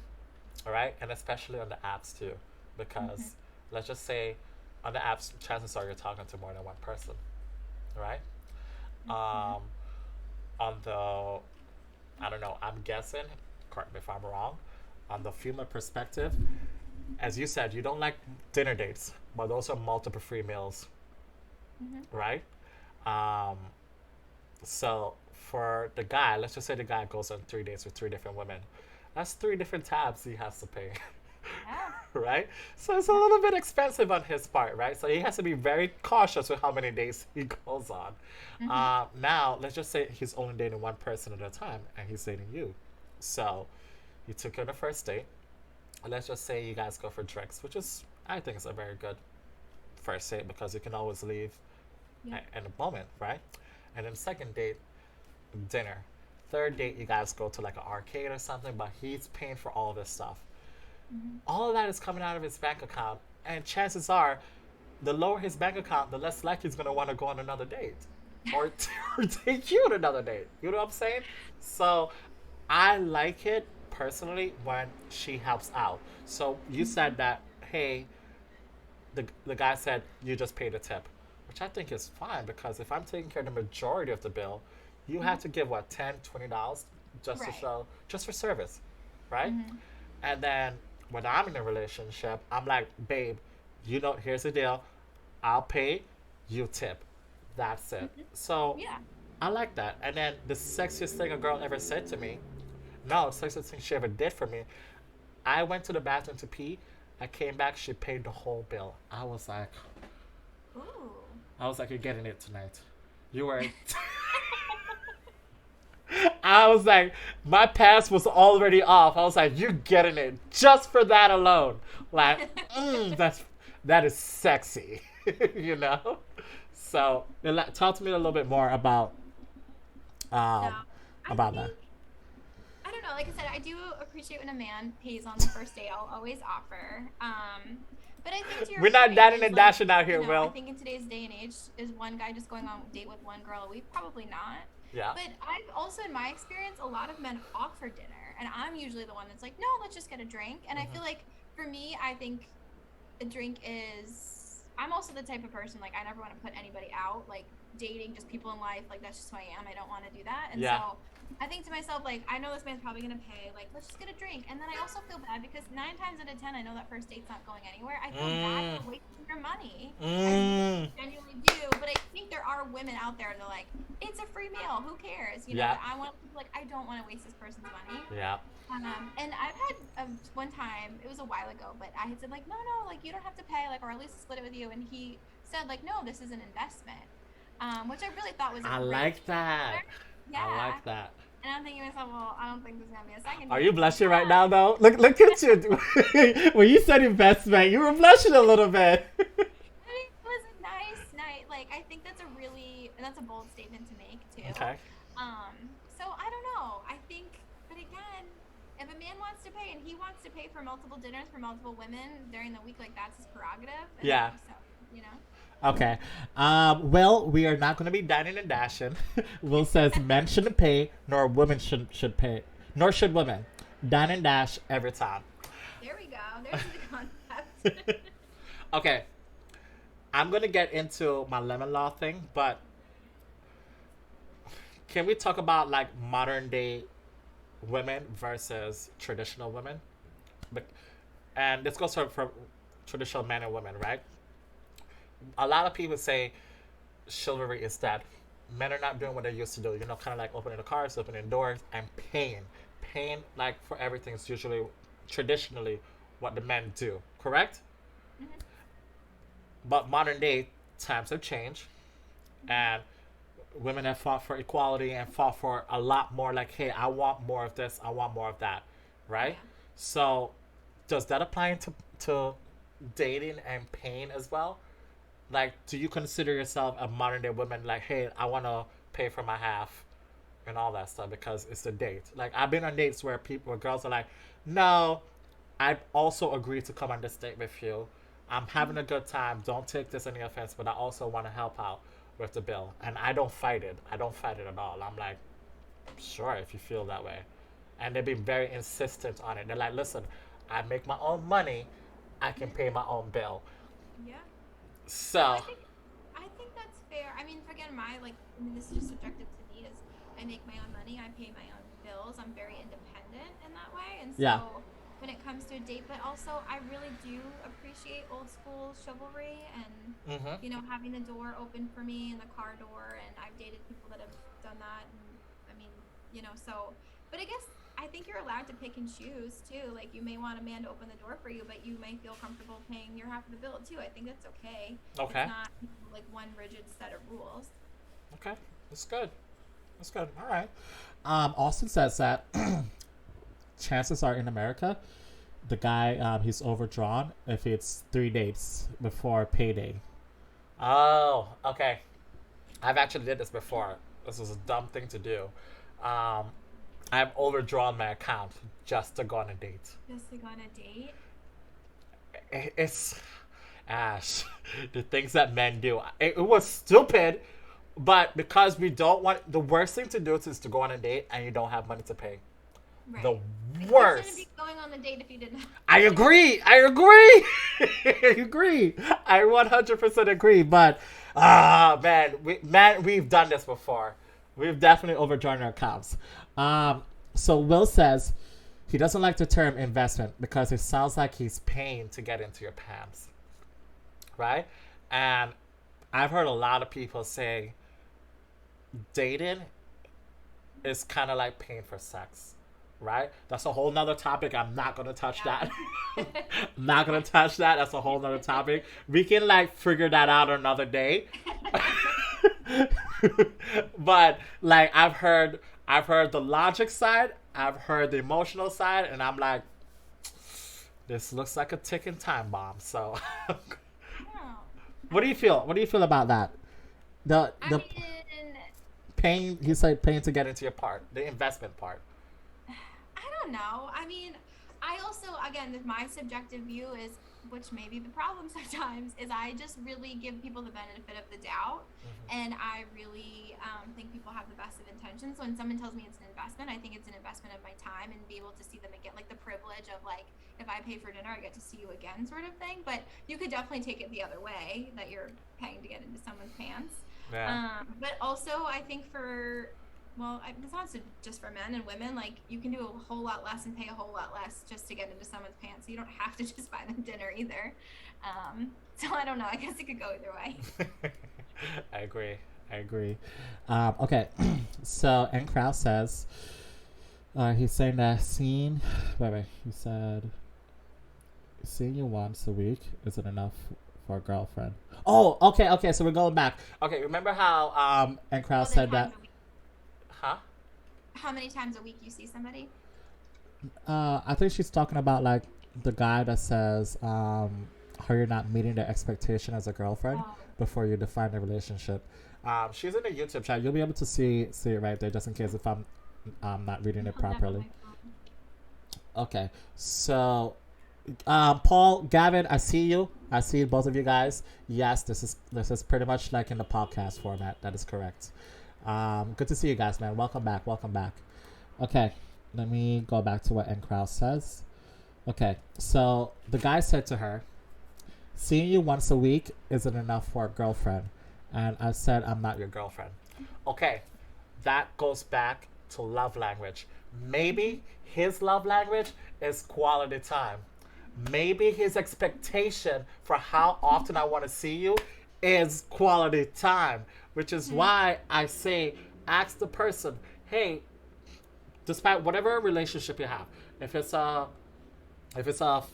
All right? And especially on the apps too, because let's just say on the apps, chances are you're talking to more than one person. All right? On the, I don't know, I'm guessing, correct me if I'm wrong, on the female perspective, as you said, you don't like dinner dates, but those are multiple free meals, right? So for the guy, let's just say the guy goes on 3 dates with 3 different women. That's 3 different tabs he has to pay. Yeah. Right? So it's a little bit expensive on his part, right? So he has to be very cautious with how many days he goes on. Now, let's just say he's only dating one person at a time and he's dating you. So you took her on the first date. And let's just say you guys go for drinks, which is, I think, is a very good first date because you can always leave in a moment, right? And then second date, dinner. Third date, you guys go to like an arcade or something, but he's paying for all of this stuff. All of that is coming out of his bank account, and chances are, the lower his bank account, the less likely he's going to want to go on another date or take you on another date. You know what I'm saying? So I like it personally when she helps out. So you said that, hey, the guy said you just paid a tip, which I think is fine because if I'm taking care of the majority of the bill, you have to give what, $10, $20 just to Right. show, just for service, right? And then when I'm in a relationship, I'm like, babe, you know, here's the deal. I'll pay, you tip. That's it. So Yeah. I like that. And then the sexiest thing a girl ever said to me, no, the sexiest thing she ever did for me, I went to the bathroom to pee. I came back, she paid the whole bill. I was like, Ooh. you're getting it tonight. You were. I was like, my pass was already off. I was like, you're getting it just for that alone. Like, that is sexy, you know. So, talk to me a little bit more about I that. think, I don't know. like I said, I do appreciate when a man pays on the first date. I'll always offer. But I think to your We're not point dating is and like, dashing out here, I Will. think in today's day and age, is one guy just going on a date with one girl a week? Probably not. Yeah. But I've also, in my experience, a lot of men offer dinner, and I'm usually the one that's like, no, let's just get a drink. And I Hmm. feel like for me, I think a drink is. I'm also the type of person like I never want to put anybody out. Like dating, just people in life, like that's just who I am. I don't want to do that, and Yeah. so I think to myself, like, I know this man's probably gonna pay. Like, let's just get a drink. And then I also feel bad because 9 times out of 10, I know that first date's not going anywhere. I feel bad Mm. for wasting your money. I Mm. genuinely do. But I think there are women out there that are like, it's a free meal. Who cares? Yeah. But I want to like, I don't want to waste this person's money. Yeah. And I've had one time, it was a while ago, but I had said like, no, like you don't have to pay, like, or at least split it with you. And he said like, no, this is an investment, which I really thought was a I great like that. answer. I Yeah. like that. And I'm thinking to myself, well, I don't think there's gonna be a second Are you date. blushing right now, though? Look at you. When you said investment, you were blushing a little bit. I mean, it was a nice night. Like, I think that's a bold statement to make too. Okay. So I don't know. I think, but again, if a man wants to pay and he wants to pay for multiple dinners for multiple women during the week, like that's his prerogative. And Yeah. So, you know. Okay. Well, we are not going to be dining and dashing. Will says men shouldn't pay, nor women should pay, nor should women. Dine and dash every time. There we go. There's the concept. Okay. I'm going to get into my lemon law thing, but can we talk about like modern day women versus traditional women? Bec- And this goes for traditional men and women, right? A lot of people say chivalry is that men are not doing what they used to do. You know, kind of like opening the cars, opening doors, and paying. Paying like for everything is usually traditionally what the men do. Correct? Mhm. But modern day times have changed, and women have fought for equality and fought for a lot more. Like, hey, I want more of this. I want more of that. Right? Yeah. So, does that apply to dating and paying as well? Like, do you consider yourself a modern day woman? Like, hey, I want to pay for my half and all that stuff because it's a date. Like, I've been on dates where girls are like, no, I also agree to come on this date with you. I'm having a good time. Don't take this any offense, but I also want to help out with the bill. And I don't fight it. I don't fight it at all. I'm like, sure, if you feel that way. And they've been very insistent on it. They're like, listen, I make my own money. I can pay my own bill. Yeah. No, So, I think that's fair. I mean, again, I mean, this is just subjective to me. Is I make my own money, I pay my own bills. I'm very independent in that way, and yeah. so when it comes to a date, but also I really do appreciate old school chivalry and Mm-hmm. having the door open for me and the car door, and I've dated people that have done that, and I mean, so. But I guess I think you're allowed to pick and choose too. Like you may want a man to open the door for you, but you may feel comfortable paying your half of the bill too. I think that's okay. Okay. It's not like one rigid set of rules. Okay. That's good. That's good. All right. Austin says that chances are in America, the guy he's overdrawn if it's 3 dates before payday. Oh, okay. I've actually did this before. This was a dumb thing to do. Um, I've overdrawn my account just to go on a date. Just to go on a date. It's Ash. The things that men do. It was stupid, but because we don't want, the worst thing to do is to go on a date and you don't have money to pay. Right. The You worst. shouldn't be going on the date if you didn't. I agree. I agree. I agree. I 100% agree. But man, we've done this before. We've definitely overdrawn our accounts. So Will says he doesn't like the term investment because it sounds like he's paying to get into your pants, right? And I've heard a lot of people say dating is kind of like paying for sex. Right? That's a whole nother topic. I'm not gonna touch that. I'm not gonna touch that. That's a whole nother topic. We can like figure that out another day. But like I've heard the logic side, I've heard the emotional side, and I'm like, this looks like a ticking time bomb. So No. what do you feel? What do you feel about that? The I the mean, paying, you say paying to get into your part, the investment part. I don't know. I mean, I also, again, my subjective view is, which may be the problem sometimes, is I just really give people the benefit of the doubt. Mm-hmm. And I really think people have the best of intentions. When someone tells me it's an investment, I think it's an investment of my time and be able to see them again, like the privilege of like, if I pay for dinner, I get to see you again sort of thing. But you could definitely take it the other way, that you're paying to get into someone's pants. Yeah. But also I think for, well, it's not just for men and women. Like you can do a whole lot less and pay a whole lot less just to get into someone's pants. So you don't have to just buy them dinner either. So I don't know. I guess it could go either way. I agree. I agree. Okay, so N Kraus says he's saying that wait, he said seeing you once a week isn't enough for a girlfriend. Oh, okay. So we're going back. Okay, remember how N Kraus said that? Huh? How many times a week you see somebody? I think she's talking about like the guy that says how you're not meeting the expectation as a girlfriend before you define the relationship. She's in the YouTube chat. You'll be able to see it right there, just in case if I'm not reading it properly. Okay, so Paul, Gavin, I see you. I see both of you guys. Yes, this is pretty much like in the podcast format. That is correct. Good to see you guys, man. Welcome back. Okay, let me go back to what N Kraus says. Okay, so the guy said to her, seeing you once a week isn't enough for a girlfriend. And I said, I'm not your girlfriend. Okay, that goes back to love language. Maybe his love language is quality time. Maybe his expectation for how often I want to see you is quality time, which is why I say, ask the person, hey, despite whatever relationship you have, if it's a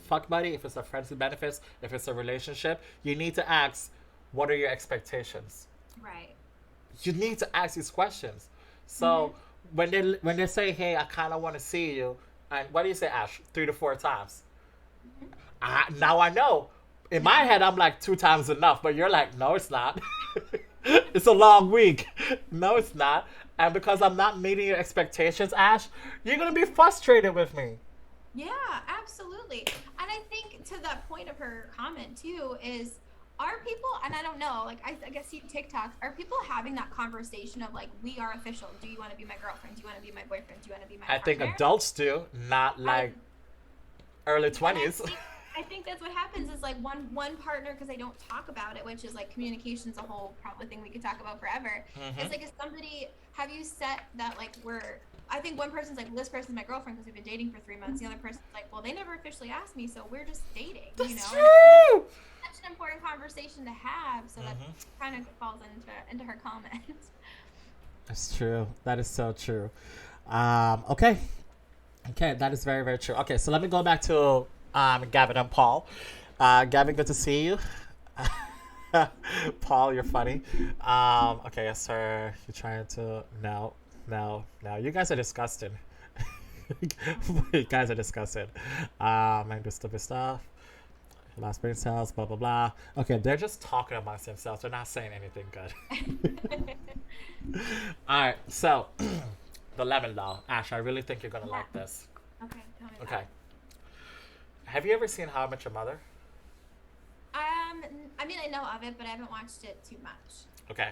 fuck buddy, if it's a friends with benefits, if it's a relationship, you need to ask, what are your expectations? Right. You need to ask these questions. So when they say, hey, I kind of want to see you, and what do you say, Ash? 3 to 4 times. Now I know. In my head, I'm like 2 times enough, but you're like, no, it's not. It's a long week. No, it's not. And because I'm not meeting your expectations, Ash, you're going to be frustrated with me. Yeah, absolutely. And I think to that point of her comment too is, are people, and I don't know, like I guess see TikToks, are people having that conversation of like, we are official. Do you want to be my girlfriend? Do you want to be my boyfriend? Do you want to be my partner? I think adults do, not like early 20s. I think that's what happens is like one partner, because they don't talk about it, which is like communication's a whole probably thing we could talk about forever. It's like, is somebody, have you set that like I think one person's like, well, this person's my girlfriend because we've been dating for 3 months. The other person's like, well, they never officially asked me, so we're just dating. That's you know, true. It's such an important conversation to have. So that kind of falls into her comment. That's true. That is so true. Okay, that is very, very true. Okay, so let me go back to Gavin and Paul. Gavin, good to see you. Paul, you're funny. Okay, yes, sir. You're trying to no. You guys are disgusting. You guys are disgusting. And this stupid stuff. Last brain cells, blah blah blah. Okay, they're just talking amongst themselves. They're not saying anything good. All right, so the lemon law. Ash, I really think you're gonna like this. Okay, tell me. Okay. Have you ever seen How I Met Your Mother? I mean, I know of it, but I haven't watched it too much. Okay.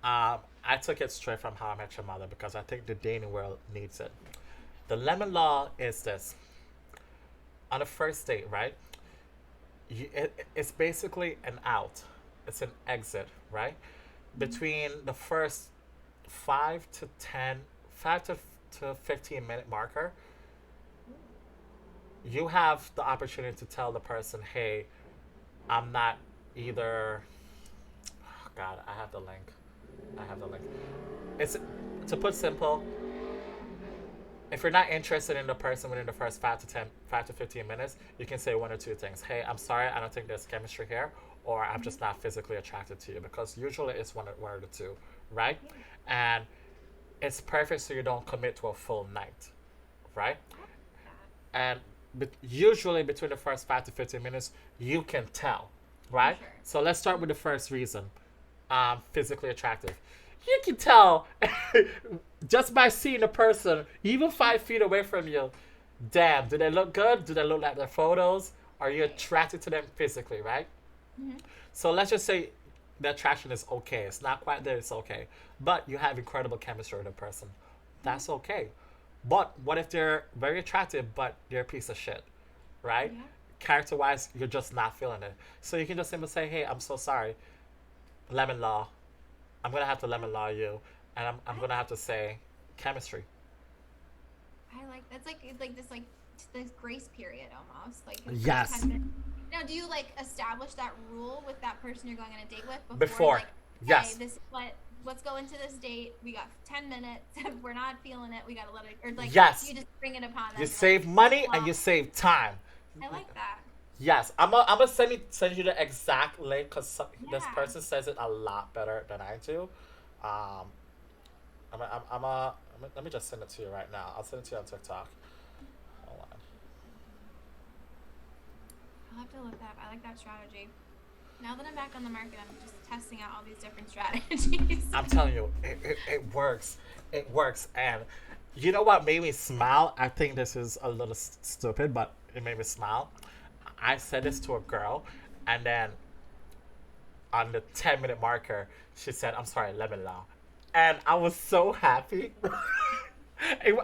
I took it straight from How I Met Your Mother because I think the dating world needs it. The lemon law is this. On a first date, right? It's basically an out. It's an exit, right? Between the first 5 to 15 minute marker, you have the opportunity to tell the person, hey, I'm not either. Oh God, I have the link. It's, to put simple, if you're not interested in the person within the first 5 to 15 minutes, you can say 1 or 2 things. Hey, I'm sorry, I don't think there's chemistry here, or I'm just not physically attracted to you, because usually it's one or the two, right? And it's perfect so you don't commit to a full night, right? And usually between the first 5 to 15 minutes, you can tell, right? Sure. So let's start with the first reason. Physically attractive. You can tell just by seeing a person, even 5 feet away from you, Damn, do they look good? Do they look like their photos? Are you Right. attracted to them physically, right? Hmm. So let's just say the attraction is okay. It's not quite there, it's okay. But you have incredible chemistry with a person. Hmm. That's okay. But what if they're very attractive, but they're a piece of shit, right? Yeah. Character wise, you're just not feeling it. So you can just simply say, hey, I'm so sorry. Lemon law. I'm going to have to lemon law you. And I'm I going to have to say chemistry. I like that's like it's like this grace period almost like the first Yes. 10 minutes. Now, do you like establish that rule with that person you're going on a date with before, Before. like, hey, Yes. this is what let's go into this date. We got 10 minutes. If we're not feeling it, we gotta let it. Or like, Yes. you just bring it upon You them. You're like, save money and well, you save time. I like that. Yes, I'm gonna send you the exact link because this Yeah. person says it a lot better than I do. Um, let me just send it to you right now. I'll send it to you on TikTok. Hold on. I'll have to look that up. I like that strategy. Now that I'm back on the market, I'm just testing out all these different strategies. I'm telling you, it works. It works. And you know what made me smile? I think this is a little stupid, but it made me smile. I said this to a girl, and then on the 10-minute marker, she said, I'm sorry, lemon law. And I was so happy.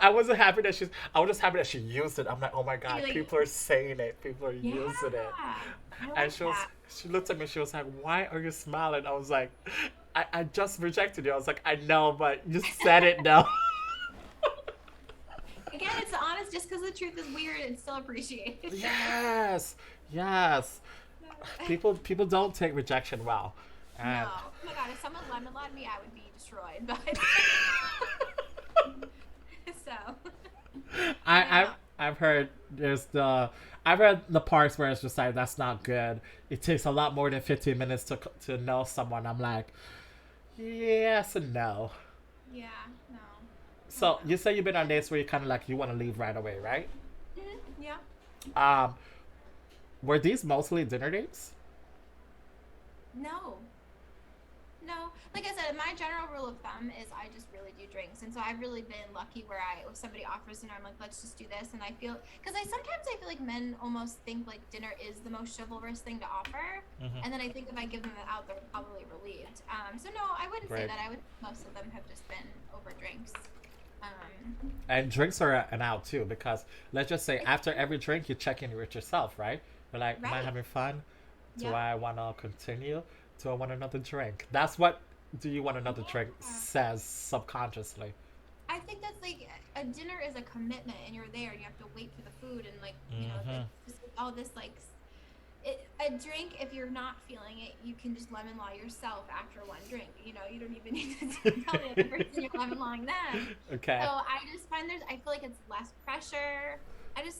I wasn't happy that I was just happy that she used it. I'm like, oh my You're God, like, people are saying it. People are yeah, using it. I And like that. she looked at me, she was like, why are you smiling? I was like, I just rejected you. I was like, I know, but you said it now. Again, it's honest. Just because the truth is weird, it's still appreciated. Yes, yes. People don't take rejection well. No. And Oh my god, if someone lemon lime me, I would be destroyed. But so I, no. I've heard I've heard the parts where it's just like that's not good. It takes a lot more than 15 minutes to know someone. I'm like, yes and no. Yeah, no. I don't So know. you say you've been on dates where you kind of like you want to leave right away, right? Yeah. Um, were these mostly dinner dates? No. No. Like I said, my general rule of thumb is I just really do drinks. And so I've really been lucky where if somebody offers dinner, I'm like, let's just do this. And I feel, because I feel like men almost think like dinner is the most chivalrous thing to offer. Mm-hmm. And then I think if I give them it out, they're probably relieved. So no, I wouldn't say Right. that. I would, most of them have just been over drinks. Um, And drinks are an out too because let's just say after every drink you check in with yourself, right? You're like, am I right. having fun? Do Yep. I want to continue? Do I want another drink? That's what do you want another drink Yeah. says subconsciously. I think that's like a dinner is a commitment, and you're there, and you have to wait for the food, and like Mm-hmm. just all this like a drink. If you're not feeling it, you can just lemon law yourself after one drink. You don't even need to tell the other person you're lemon lawing them. So Okay. I just find I feel like it's less pressure. I just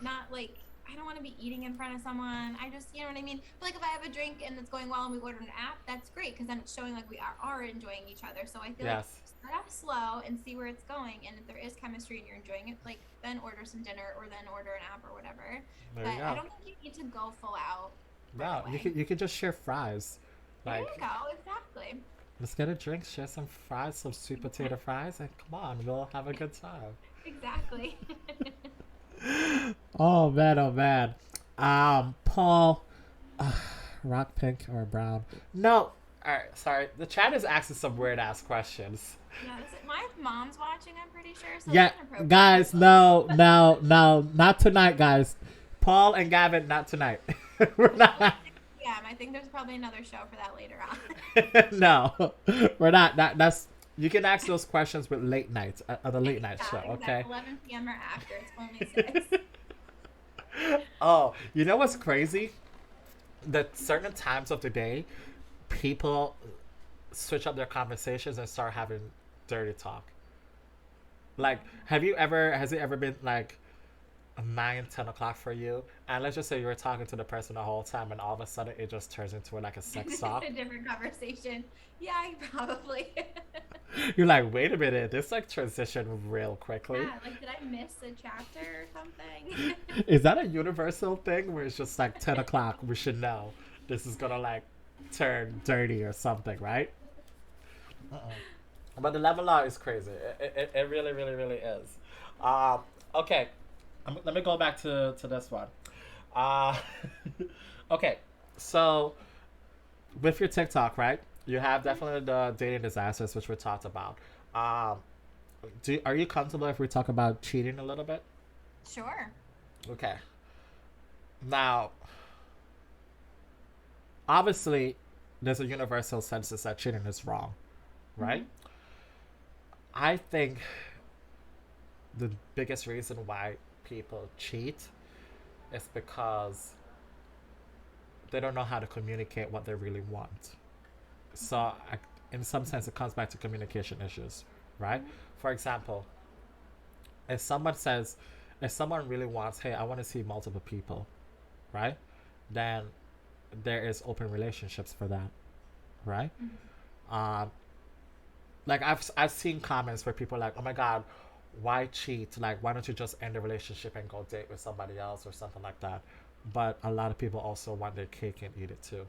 not like. I don't want to be eating in front of someone. I just, you know what I mean? But like if I have a drink and it's going well and we order an app, that's great because then it's showing like we are enjoying each other. So I feel like Yes. start off slow and see where it's going. And if there is chemistry and you're enjoying it, like then order some dinner or then order an app or whatever. There you But I go. don't think you need to go full out right No, away. you could just share fries. There Like you go. Exactly. let's get a drink, share some fries, some sweet potato fries, and come on, we'll have a good time. Exactly. Oh man, oh man. Paul, rock pink or brown? No. All right, sorry. The chat is asking some weird ass questions. Yeah, my mom's watching, I'm pretty sure. So Yeah, it's inappropriate. guys, no, no, no, not tonight, guys. Paul and Gavin, not tonight. We're not. Yeah, I think there's probably another show for that later on. No, we're not. That's you can ask those questions with late nights at the late night show. Yeah, Okay. exactly. 11 p.m. or after. It's only 6. Oh, you know what's crazy? That certain times of the day, people switch up their conversations and start having dirty talk. Like, has it ever been like 9, 10 o'clock for you? And let's just say you were talking to the person the whole time and all of a sudden it just turns into like a sex talk. A different conversation. Yeah, probably. You're like, wait a minute, this like transitioned real quickly. Yeah, like did I miss a chapter or something? Is that a universal thing where it's just like 10 o'clock? We should know this is gonna like turn dirty or something, right? But the level law is crazy. It really, really, really is. Um, okay. let me go back to this one. Uh, okay, so with your TikTok, right? You have definitely the dating disasters, which we talked about. Um, are you comfortable if we talk about cheating a little bit? Sure. Okay. Now, obviously, there's a universal consensus that cheating is wrong, Mm-hmm. right? I think the biggest reason why people cheat is because they don't know how to communicate what they really want. So, in some sense, it comes back to communication issues, right? Mm-hmm. For example, if someone says, if someone really wants, hey, I want to see multiple people, right? Then there is open relationships for that, right? Mm-hmm. Um, like I've seen comments where people are like, oh my god, why cheat? Like, why don't you just end the relationship and go date with somebody else or something like that? But a lot of people also want their cake and eat it too,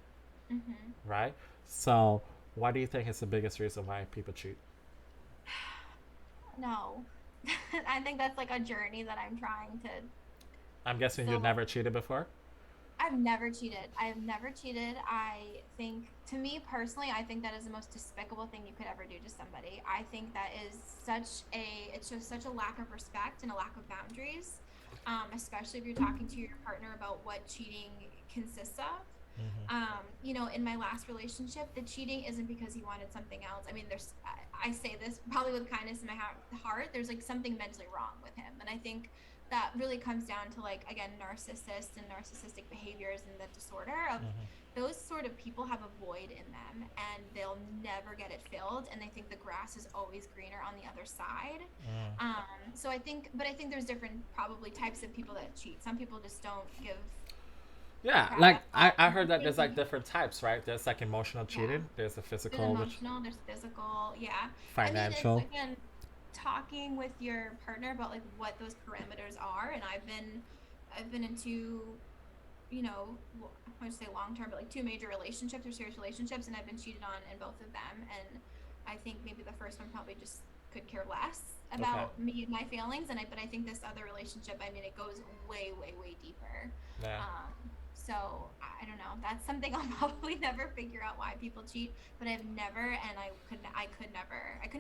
Mm-hmm. right? So, what do you think is the biggest reason why people cheat? No. I think that's like a journey that I'm trying to I'm guessing you still. never cheated before. I've never cheated. I have never cheated. I think, to me personally, I think that is the most despicable thing you could ever do to somebody. I think that is it shows such a lack of respect and a lack of boundaries, especially if you're talking to your partner about what cheating consists of. Mm-hmm. In my last relationship, the cheating isn't because he wanted something else. I mean, I say this probably with kindness in my heart. There's like something mentally wrong with him. And I think that really comes down to, like, again, narcissists and narcissistic behaviors and the disorder of Mm-hmm. those sort of people have a void in them and they'll never get it filled. And they think the grass is always greener on the other side. Mm. But I think there's different probably types of people that cheat. Some people just don't give a Yeah, crap like at I all. heard that there's like different types, right? There's like emotional Yeah. cheating, there's the There's physical, which emotional, there's physical. Yeah. I mean, it's financial. again talking with your partner about like what those parameters are. And I've been into, I would say long term, but like two major relationships or serious relationships, and I've been cheated on in both of them. And I think maybe the first one probably just could care less Okay. about me and my feelings. But I think this other relationship, I mean, it goes way, way, way deeper. Yeah. So I don't know. That's something I'll probably never figure out why people cheat. But I've never, and I could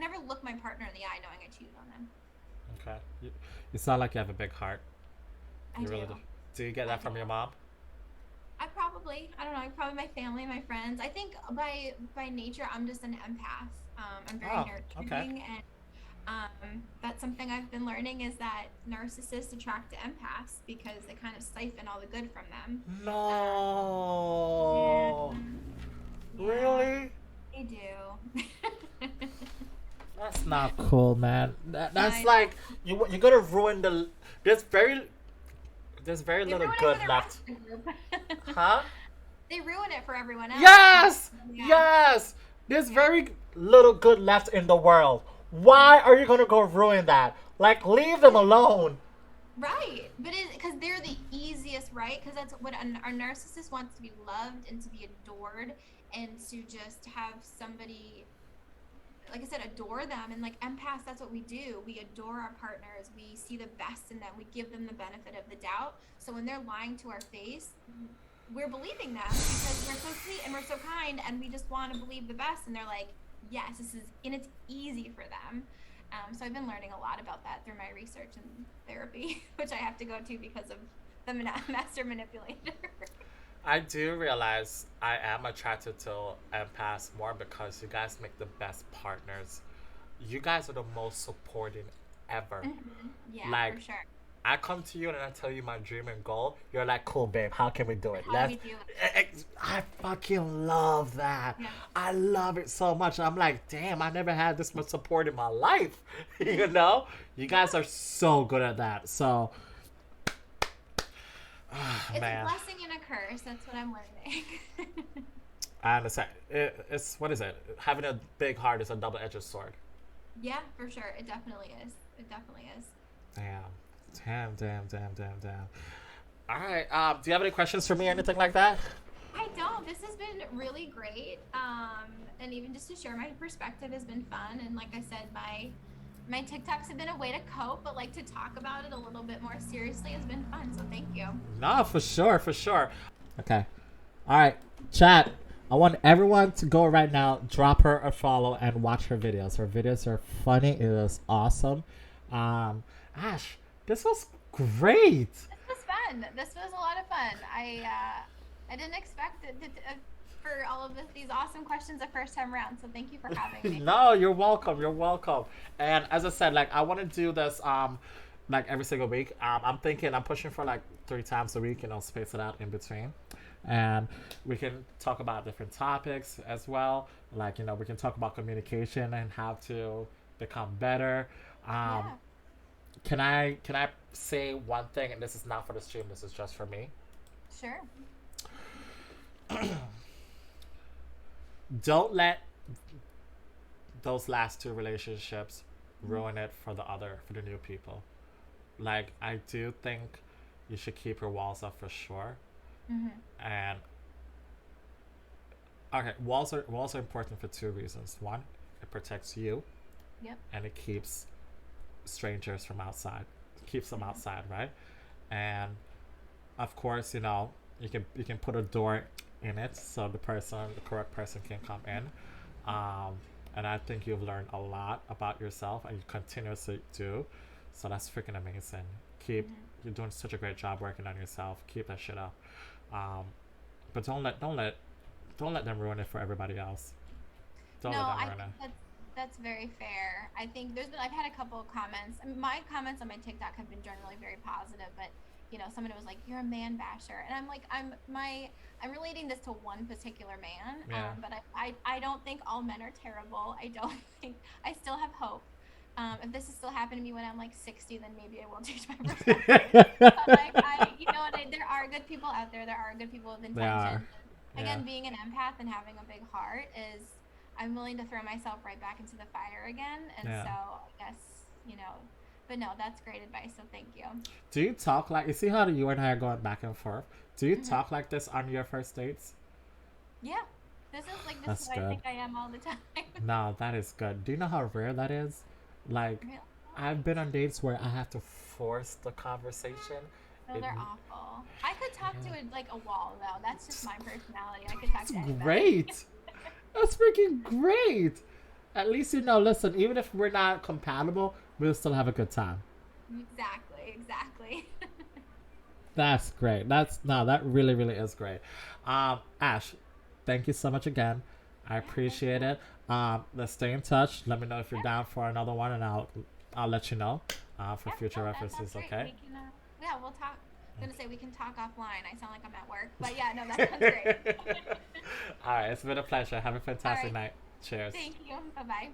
never look my partner in the eye knowing I cheated on them. Okay. You sound like you have a big heart. I You do. really do. Do you get I that do. from your mom? I don't know, probably my family, my friends. I think by nature, I'm just an empath. I'm very Oh, okay. nurturing, and that's something I've been learning is that narcissists attract to empaths because they kind of siphon all the good from them. Yeah, No. yeah, Really? they do. That's not cool, man. That's I like you're gonna ruin the. There's very there's very They little ruin it for good the left. rest of the group. Huh? They ruin it for everyone else. Yes! Yeah, Yes! There's yeah. very little good left in the world. Why are you gonna go ruin that? Like, leave them alone. Right, but because they're the easiest, right? Because that's what our narcissist wants, to be loved and to be adored and to just have somebody, like I said, adore them. And like empaths, that's what we do. We adore our partners. We see the best in them. We give them the benefit of the doubt. So when they're lying to our face, we're believing them because we're so sweet and we're so kind and we just want to believe the best. And they're like, yes, this is, and it's easy for them. So I've been learning a lot about that through my research and therapy, which I have to go to because of the master manipulator. I do realize I am attracted to empaths more because you guys make the best partners. You guys are the most supporting ever. Yeah, Like, for sure. I come to you and I tell you my dream and goal. You're like, cool, babe. How can we do it? How do Let's. we do it? I fucking love that. Yeah. I love it so much. I'm like, damn, I never had this much support in my life. You know, you Yeah. guys are so good at that. So, It's a man, blessing and a curse. That's what I'm learning. I understand. It's what is it? Having a big heart is a double-edged sword. Yeah, for sure. It definitely is. It definitely is. Damn, damn. All right. Do you have any questions for me? Anything like that? I don't. This has been really great. And even just to share my perspective has been fun. And like I said, My TikToks have been a way to cope, but like to talk about it a little bit more seriously has been fun. So thank you. No, for sure, for sure. Okay. All right, chat. I want everyone to go right now, drop her a follow, and watch her videos. Her videos are funny. It is awesome. Um, Ash, this was great. This was fun. This was a lot of fun. I didn't expect it for all of these awesome questions the first time around. So thank you for having me. No, you're welcome. You're welcome. And as I said, like I want to do this like every single week. I'm thinking I'm pushing for like 3 times a week, space it out in between. And we can talk about different topics as well. Like, we can talk about communication and how to become better. Um, Yeah, can I say one thing, and this is not for the stream, this is just for me. sure. Don't let those last two relationships ruin it for the new people. Like I do think you should keep your walls up for sure. Mm-hmm. And okay, walls are important for two reasons. One, it protects you, Yep. and it keeps strangers from outside. It keeps them Mm-hmm. outside, right? And of course, you can put a door in it so the correct person can come in. Um, and I think you've learned a lot about yourself, and you continuously do. So that's freaking amazing. Keep Mm-hmm. You're doing such a great job working on yourself. Keep that shit up. Um, but don't let them ruin it for everybody else. Don't No, let them I ruin think it. that's very fair. I think I've had a couple of comments. I mean, my comments on my TikTok have been generally very positive, but somebody was like, "You're a man basher," and I'm like, I'm relating this to one particular man, Yeah. but I don't think all men are terrible. I don't think I still have hope. If this is still happening to me when I'm like 60, then maybe I will change my perspective. But like there are good people out there. There are good people with They are. intentions. Yeah. Again, being an empath and having a big heart is I'm willing to throw myself right back into the fire again. And Yeah. so I guess, but no, that's great advice. So thank you. Do you talk like you see how you and I are going back and forth? Do you Hmm. talk like this on your first dates? Yeah. This is That's what I good. think I am all the time. No, that is good. Do you know how rare that is? Like, Real I've been nice. on dates where I have to force the conversation. No, It, they're awful. I could talk to yeah. it like a wall though. That's just It's, my personality. I could talk it's to anybody. great. That's freaking great. At least listen, even if we're not compatible, we'll still have a good time. Exactly, exactly. That's great. That's no, that really, really is great. Ash, thank you so much again. I Yeah, thank you. appreciate it. Let's stay in touch. Let me know if you're Yeah, down for another one, and I'll let you know for yeah, no, future that sounds references. great. Okay. We can, yeah, we'll talk. I'm gonna Okay. say we can talk offline. I sound like I'm at work, but yeah, no, that sounds great. All right. It's been a pleasure. Have a All fantastic right, night. Cheers. thank you. Bye bye.